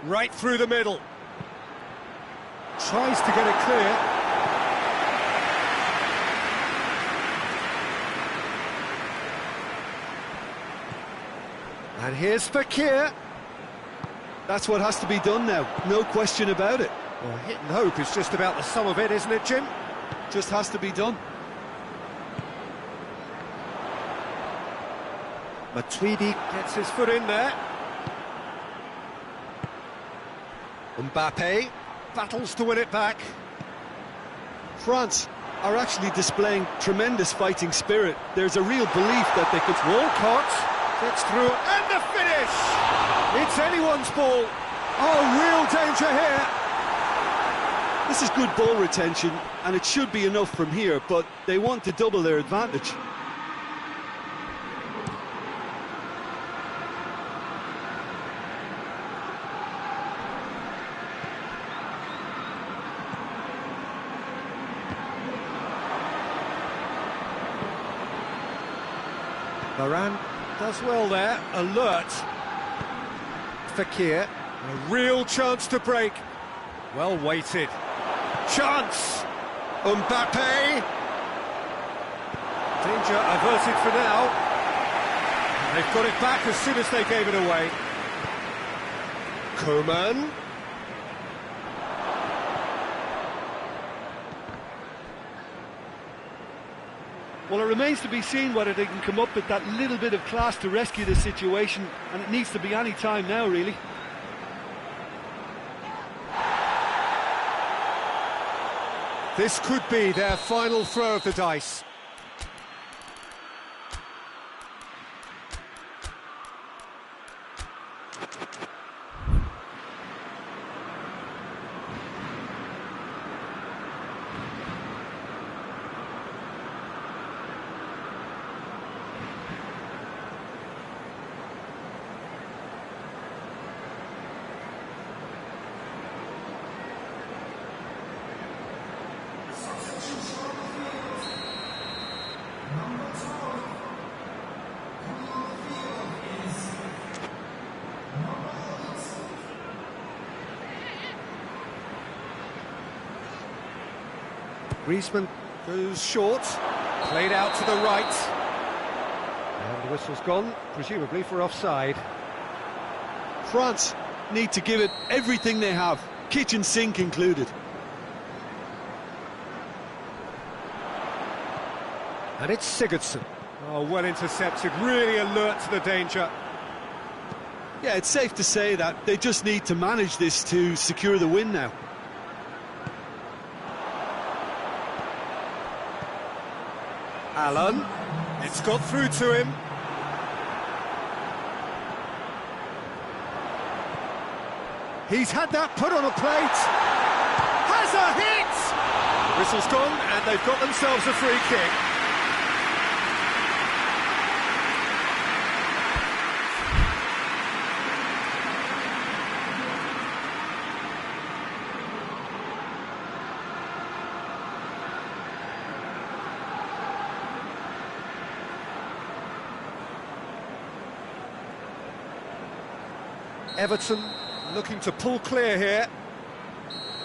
Right through the middle. Tries to get it clear. And here's Fekir. That's what has to be done now, no question about it. Well, hit and hope is just about the sum of it, isn't it, Jim? Just has to be done. Matuidi gets his foot in there. Mbappe battles to win it back. France are actually displaying tremendous fighting spirit. There's a real belief that they could... Walcott gets through, and the finish! It's anyone's ball. Oh, real danger here. This is good ball retention, and it should be enough from here, but they want to double their advantage. Varane does well there, alert. Fekir, a real chance to break. Well weighted. Chance! Mbappe! Danger averted for now. They've got it back as soon as they gave it away. Coman. Well, it remains to be seen whether they can come up with that little bit of class to rescue the situation, and it needs to be any time now, really. This could be their final throw of the dice. Griezmann goes short, played out to the right. And the whistle's gone, presumably for offside. France need to give it everything they have, kitchen sink included. And it's Sigurdsson. Oh, well intercepted, really alert to the danger. Yeah, it's safe to say that they just need to manage this to secure the win now. Allen, it's got through to him. He's had that put on a plate. Has a hit! The whistle's gone, and they've got themselves a free kick. Everton looking to pull clear here.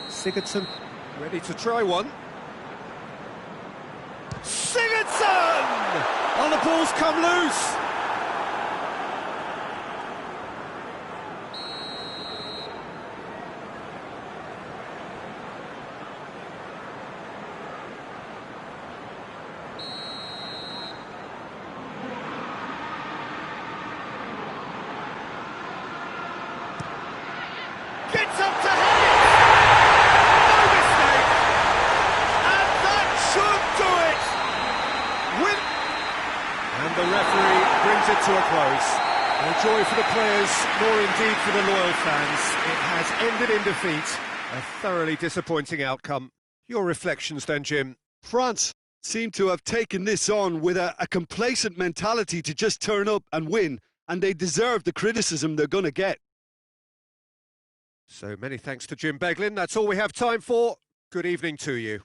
Sigurdsson ready to try one. Sigurdsson! Well, the ball's come loose. Gets up to head it! No mistake! And that should do it! And the referee brings it to a close. No joy for the players, nor indeed for the loyal fans. It has ended in defeat. A thoroughly disappointing outcome. Your reflections then, Jim? France seem to have taken this on with a complacent mentality to just turn up and win, and they deserve the criticism they're going to get. So many thanks to Jim Beglin. That's all we have time for. Good evening to you.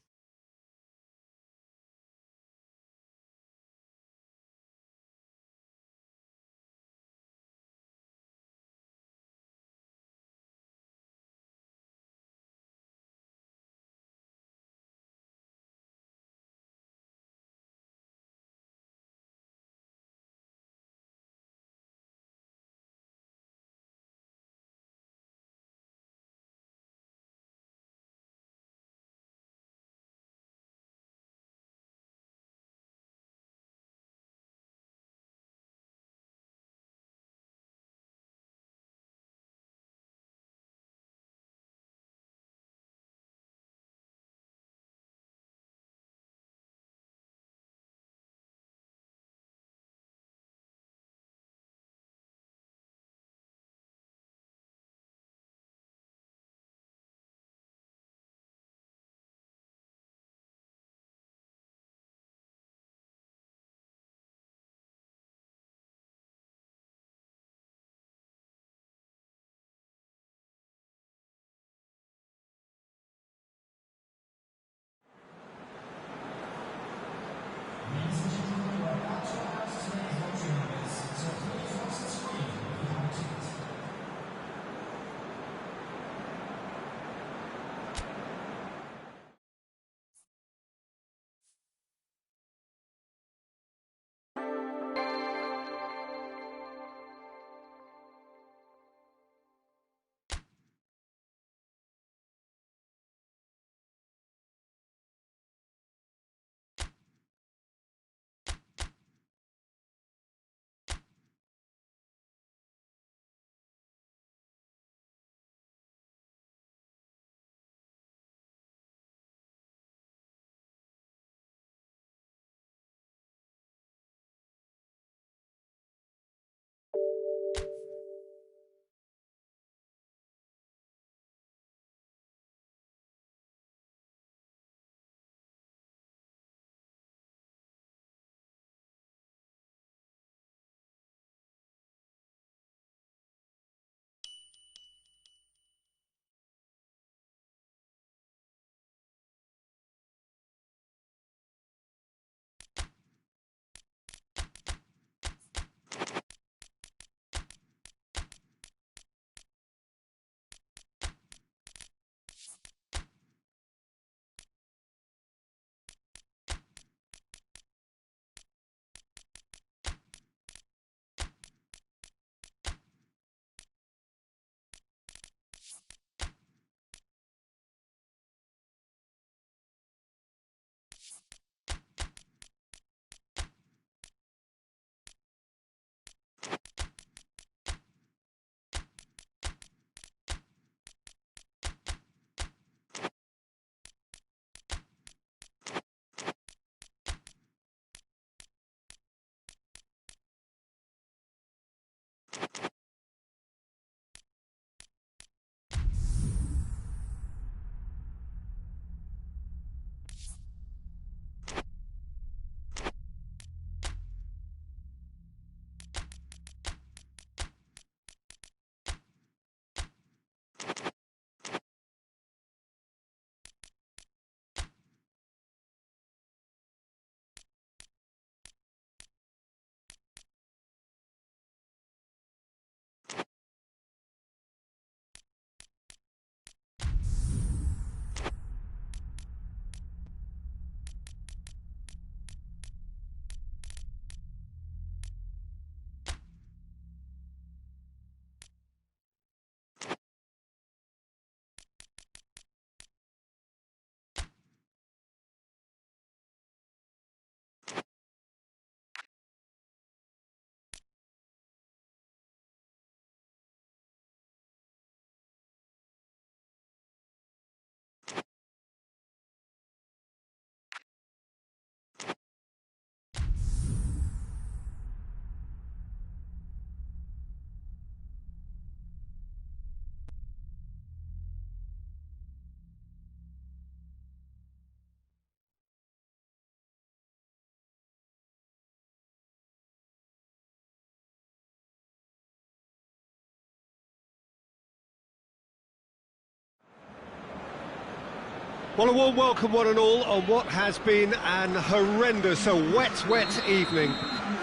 Well, a warm welcome, one and all, on what has been an horrendous, a wet evening.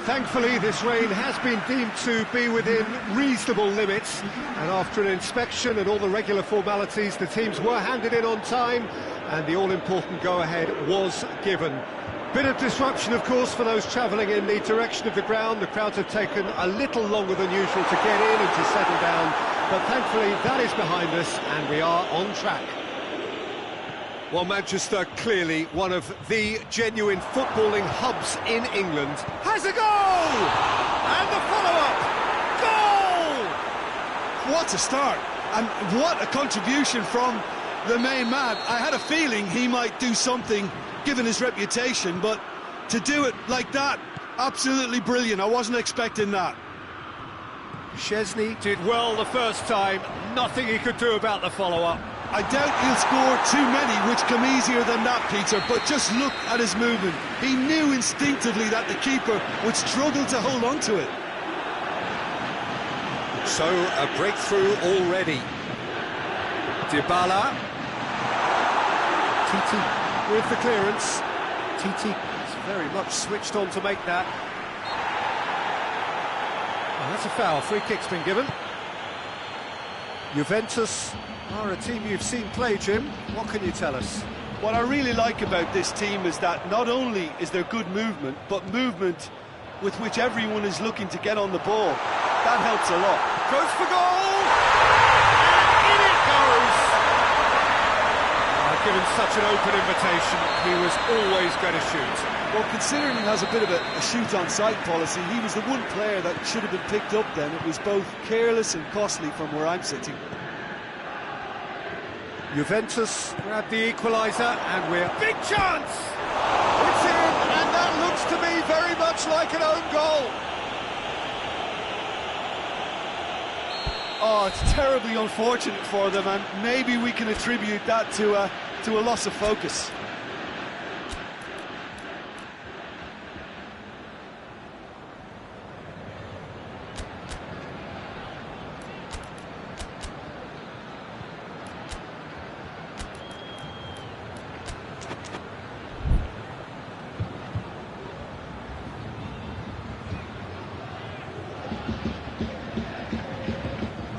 Thankfully, this rain has been deemed to be within reasonable limits, and after an inspection and all the regular formalities, the teams were handed in on time, and the all-important go-ahead was given. Bit of disruption, of course, for those travelling in the direction of the ground. The crowds have taken a little longer than usual to get in and to settle down, but thankfully that is behind us, and we are on track. Well, Manchester, clearly one of the genuine footballing hubs in England. Has a goal! And the follow-up! Goal! What a start, and what a contribution from the main man. I had a feeling he might do something, given his reputation, but to do it like that, absolutely brilliant. I wasn't expecting that. Szczesny did well the first time, nothing he could do about the follow-up. I doubt he'll score too many, which come easier than that, Peter, but just look at his movement. He knew instinctively that the keeper would struggle to hold on to it. So, a breakthrough already. Dybala. Titi with the clearance. Titi is very much switched on to make that. Oh, that's a foul. Free kick's been given. Juventus are a team you've seen play, Jim. What can you tell us? What I really like about this team is that not only is there good movement, but movement with which everyone is looking to get on the ball. That helps a lot. Goes for goal! And in it goes! Given such an open invitation, he was always going to shoot. Well, considering he has a bit of a shoot-on-sight policy, he was the one player that should have been picked up then. It was both careless and costly from where I'm sitting. Juventus grab the equaliser, and we're... Big chance! It's in, and that looks to me very much like an own goal. Oh, it's terribly unfortunate for them, and maybe we can attribute that to a loss of focus.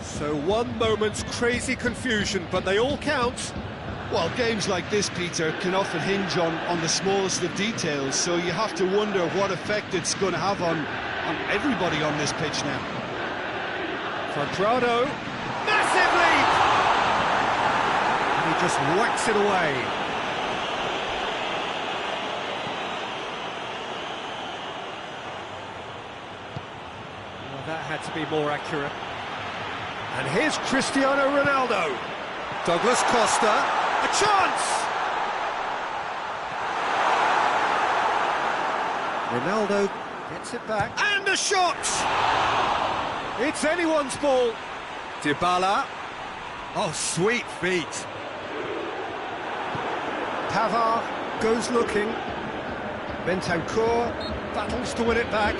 So one moment's crazy confusion, but they all count. Well, games like this, Peter, can often hinge on the smallest of details, so you have to wonder what effect it's going to have on everybody on this pitch now. Quadrado. Massive leap! And he just whacks it away. Well, that had to be more accurate. And here's Cristiano Ronaldo. Douglas Costa. A chance! Ronaldo gets it back. And a shot! It's anyone's ball. Dybala. Oh, sweet feet. Pavard goes looking. Bentancur battles to win it back.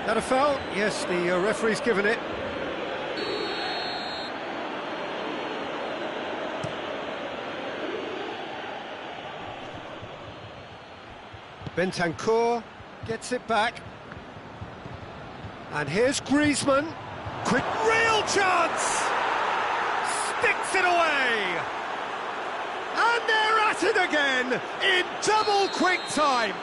That a foul? Yes, the referee's given it. Bentancur gets it back. And here's Griezmann. Quick, Real chance! Sticks it away! And they're at it again in double quick time.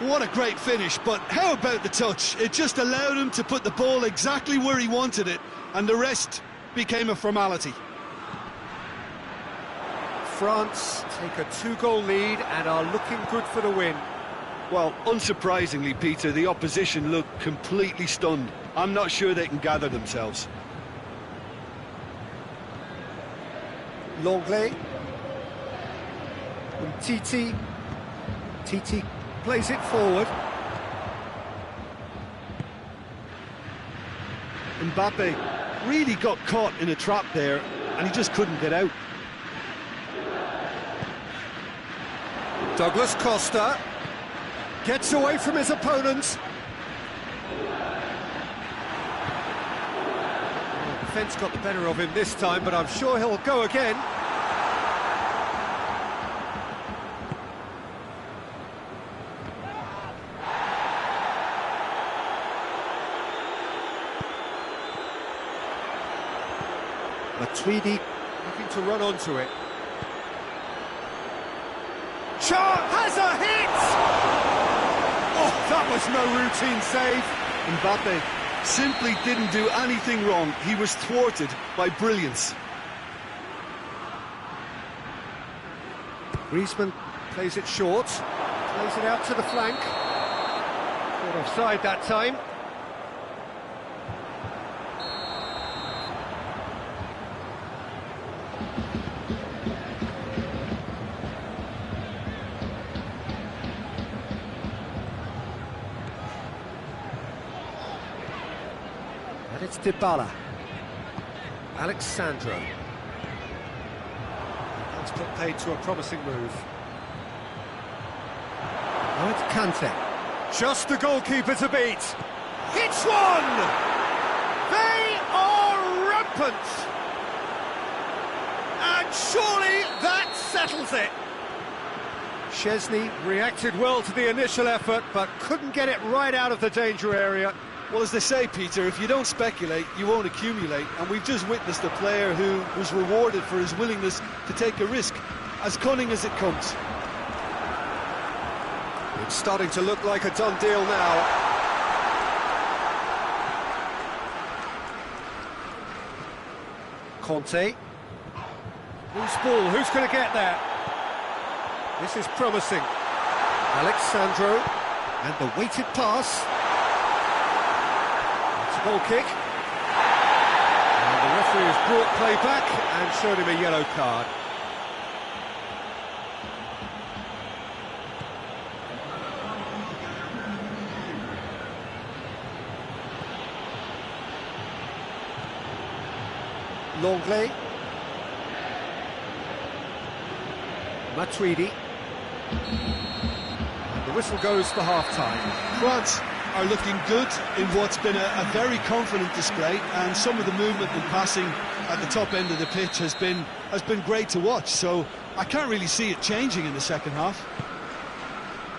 What a great finish, but how about the touch? It just allowed him to put the ball exactly where he wanted it, and the rest became a formality. France take a 2-goal lead and are looking good for the win. Well, unsurprisingly, Peter, the opposition look completely stunned. I'm not sure they can gather themselves. Longley. And Titi. Titi plays it forward. Mbappe really got caught in a trap there, and he just couldn't get out. Douglas Costa gets away from his opponents. Defence got the better of him this time, but I'm sure he'll go again. Matuidi looking to run onto it. Char has a hit! Oh, that was no routine save. Mbappe simply didn't do anything wrong. He was thwarted by brilliance. Griezmann plays it short, plays it out to the flank. Caught offside that time. And it's Dybala. Alexandro. That's put paid to a promising move. Now it's Kante. Just the goalkeeper to beat. Hits one! They are rampant! And surely that settles it. Szczesny reacted well to the initial effort, but couldn't get it right out of the danger area. Well, as they say, Peter, if you don't speculate, you won't accumulate. And we've just witnessed a player who was rewarded for his willingness to take a risk, as cunning as it comes. It's starting to look like a done deal now. Conte. Loose ball, who's going to get there? This is promising. Alexandro. And the weighted pass. It's a goal kick. And the referee has brought play back and showed him a yellow card. Longley. Matuidi. The whistle goes for half-time. France are looking good in what's been a very confident display, and some of the movement and passing at the top end of the pitch has been great to watch, so I can't really see it changing in the second half.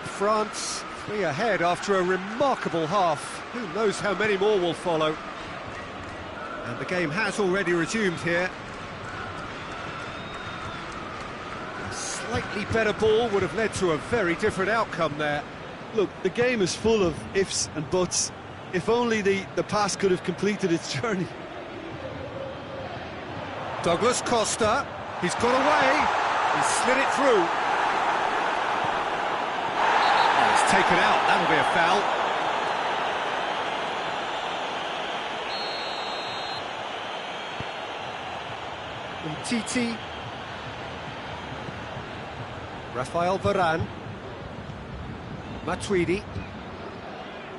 France 3 ahead after a remarkable half. Who knows how many more will follow. And the game has already resumed here. A slightly better ball would have led to a very different outcome there. Look, the game is full of ifs and buts. If only the pass could have completed its journey. Douglas Costa, he's got away, he's slid it through. Oh, it's taken out, that'll be a foul. Titi. Rafael Varane. Matuidi.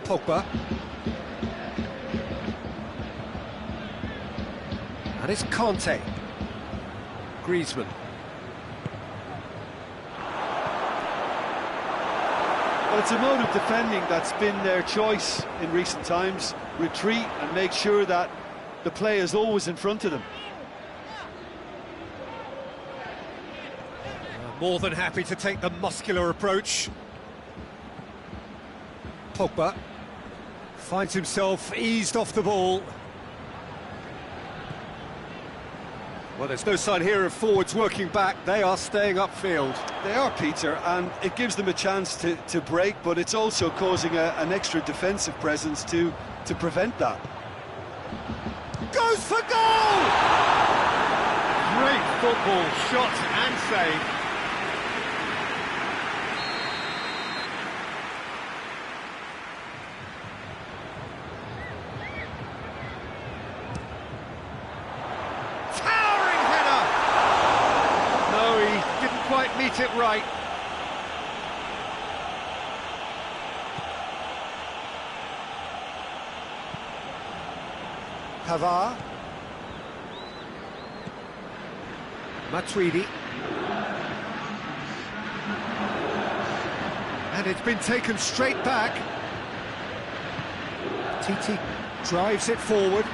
Pogba. And it's Conte. Griezmann. Well, it's a mode of defending that's been their choice in recent times. Retreat and make sure that the play is always in front of them. More than happy to take the muscular approach. Pogba finds himself eased off the ball. Well, there's no sign here of forwards working back. They are staying upfield. They are, Peter, and it gives them a chance to break, but it's also causing an extra defensive presence to prevent that. Goes for goal! Great football, shot and save. Meet it right. Pavard. Matuidi. And it's been taken straight back. Titi drives it forward.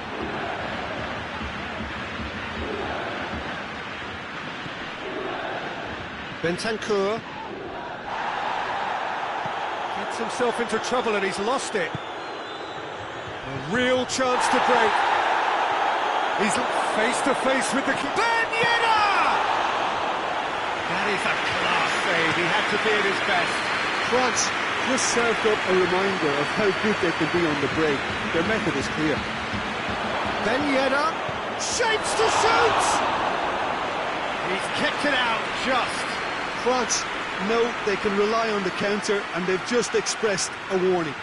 Bentancur gets himself into trouble and he's lost it. A real chance to break. He's face to face with the keeper. Ben Yedder! That is a class save. He had to be at his best. France just served up a reminder of how good they can be on the break. Their method is clear. Ben Yedder Shapes to shoot! He's kicked it out just. France know they can rely on the counter, and they've just expressed a warning.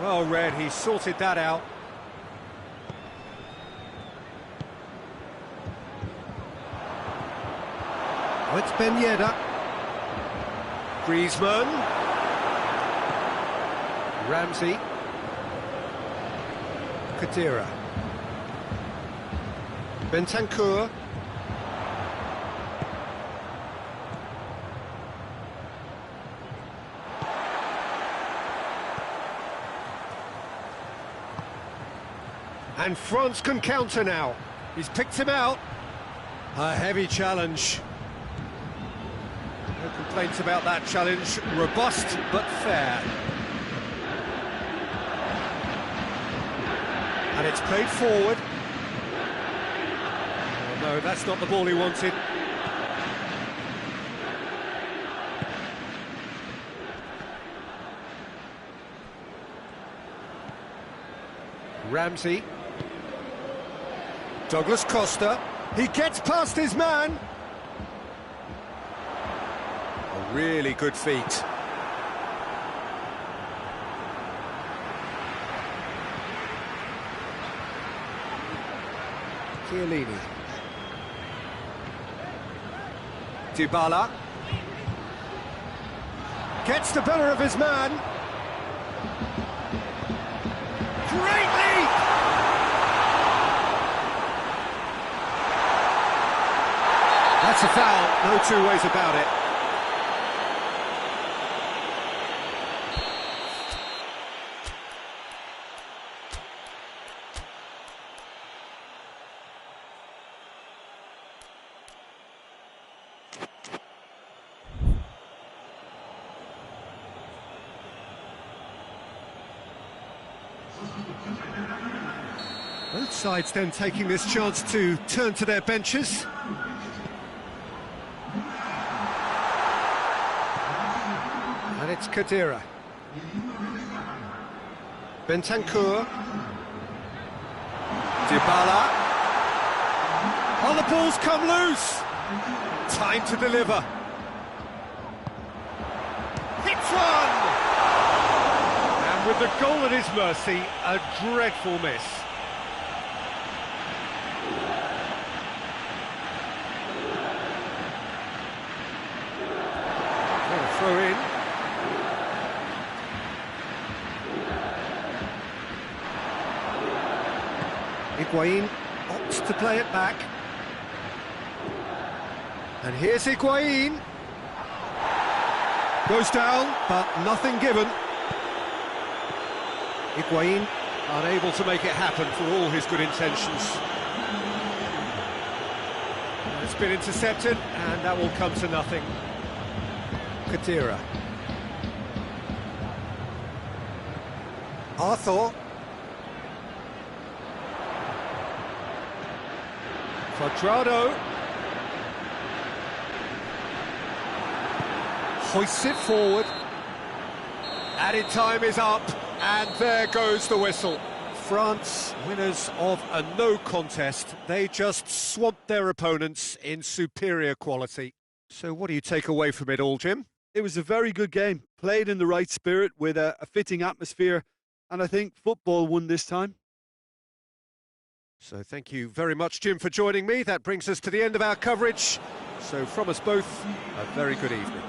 Well read, he sorted that out. Oh, it's Ben Yedder. Griezmann. Ramsey. Khedira. Bentancur. And France can counter now. He's picked him out. A heavy challenge. No complaints about that challenge. Robust but fair. And it's played forward. Oh no, that's not the ball he wanted. Ramsey. Douglas Costa, he gets past his man. A really good feat. Chiellini. Dybala. Gets the better of his man. Great leap! That's a foul, no two ways about it. Both sides then taking this chance to turn to their benches. And it's Khedira. Bentancur. Dybala. Oh, the ball's come loose. Time to deliver. Hits one! And with the goal at his mercy, a dreadful miss. Throw in. Higuain opts to play it back. And here's Higuain. Goes down, but nothing given. Higuain unable to make it happen for all his good intentions. It's been intercepted, and that will come to nothing. Khedira. Arthur. Quadrado. Hoists it forward. Added time is up, and there goes the whistle. France, winners of a no contest. They just swamped their opponents in superior quality. So what do you take away from it all, Jim? It was a very good game, played in the right spirit with a fitting atmosphere, and I think football won this time. So thank you very much, Jim, for joining me. That brings us to the end of our coverage. So from us both, a very good evening.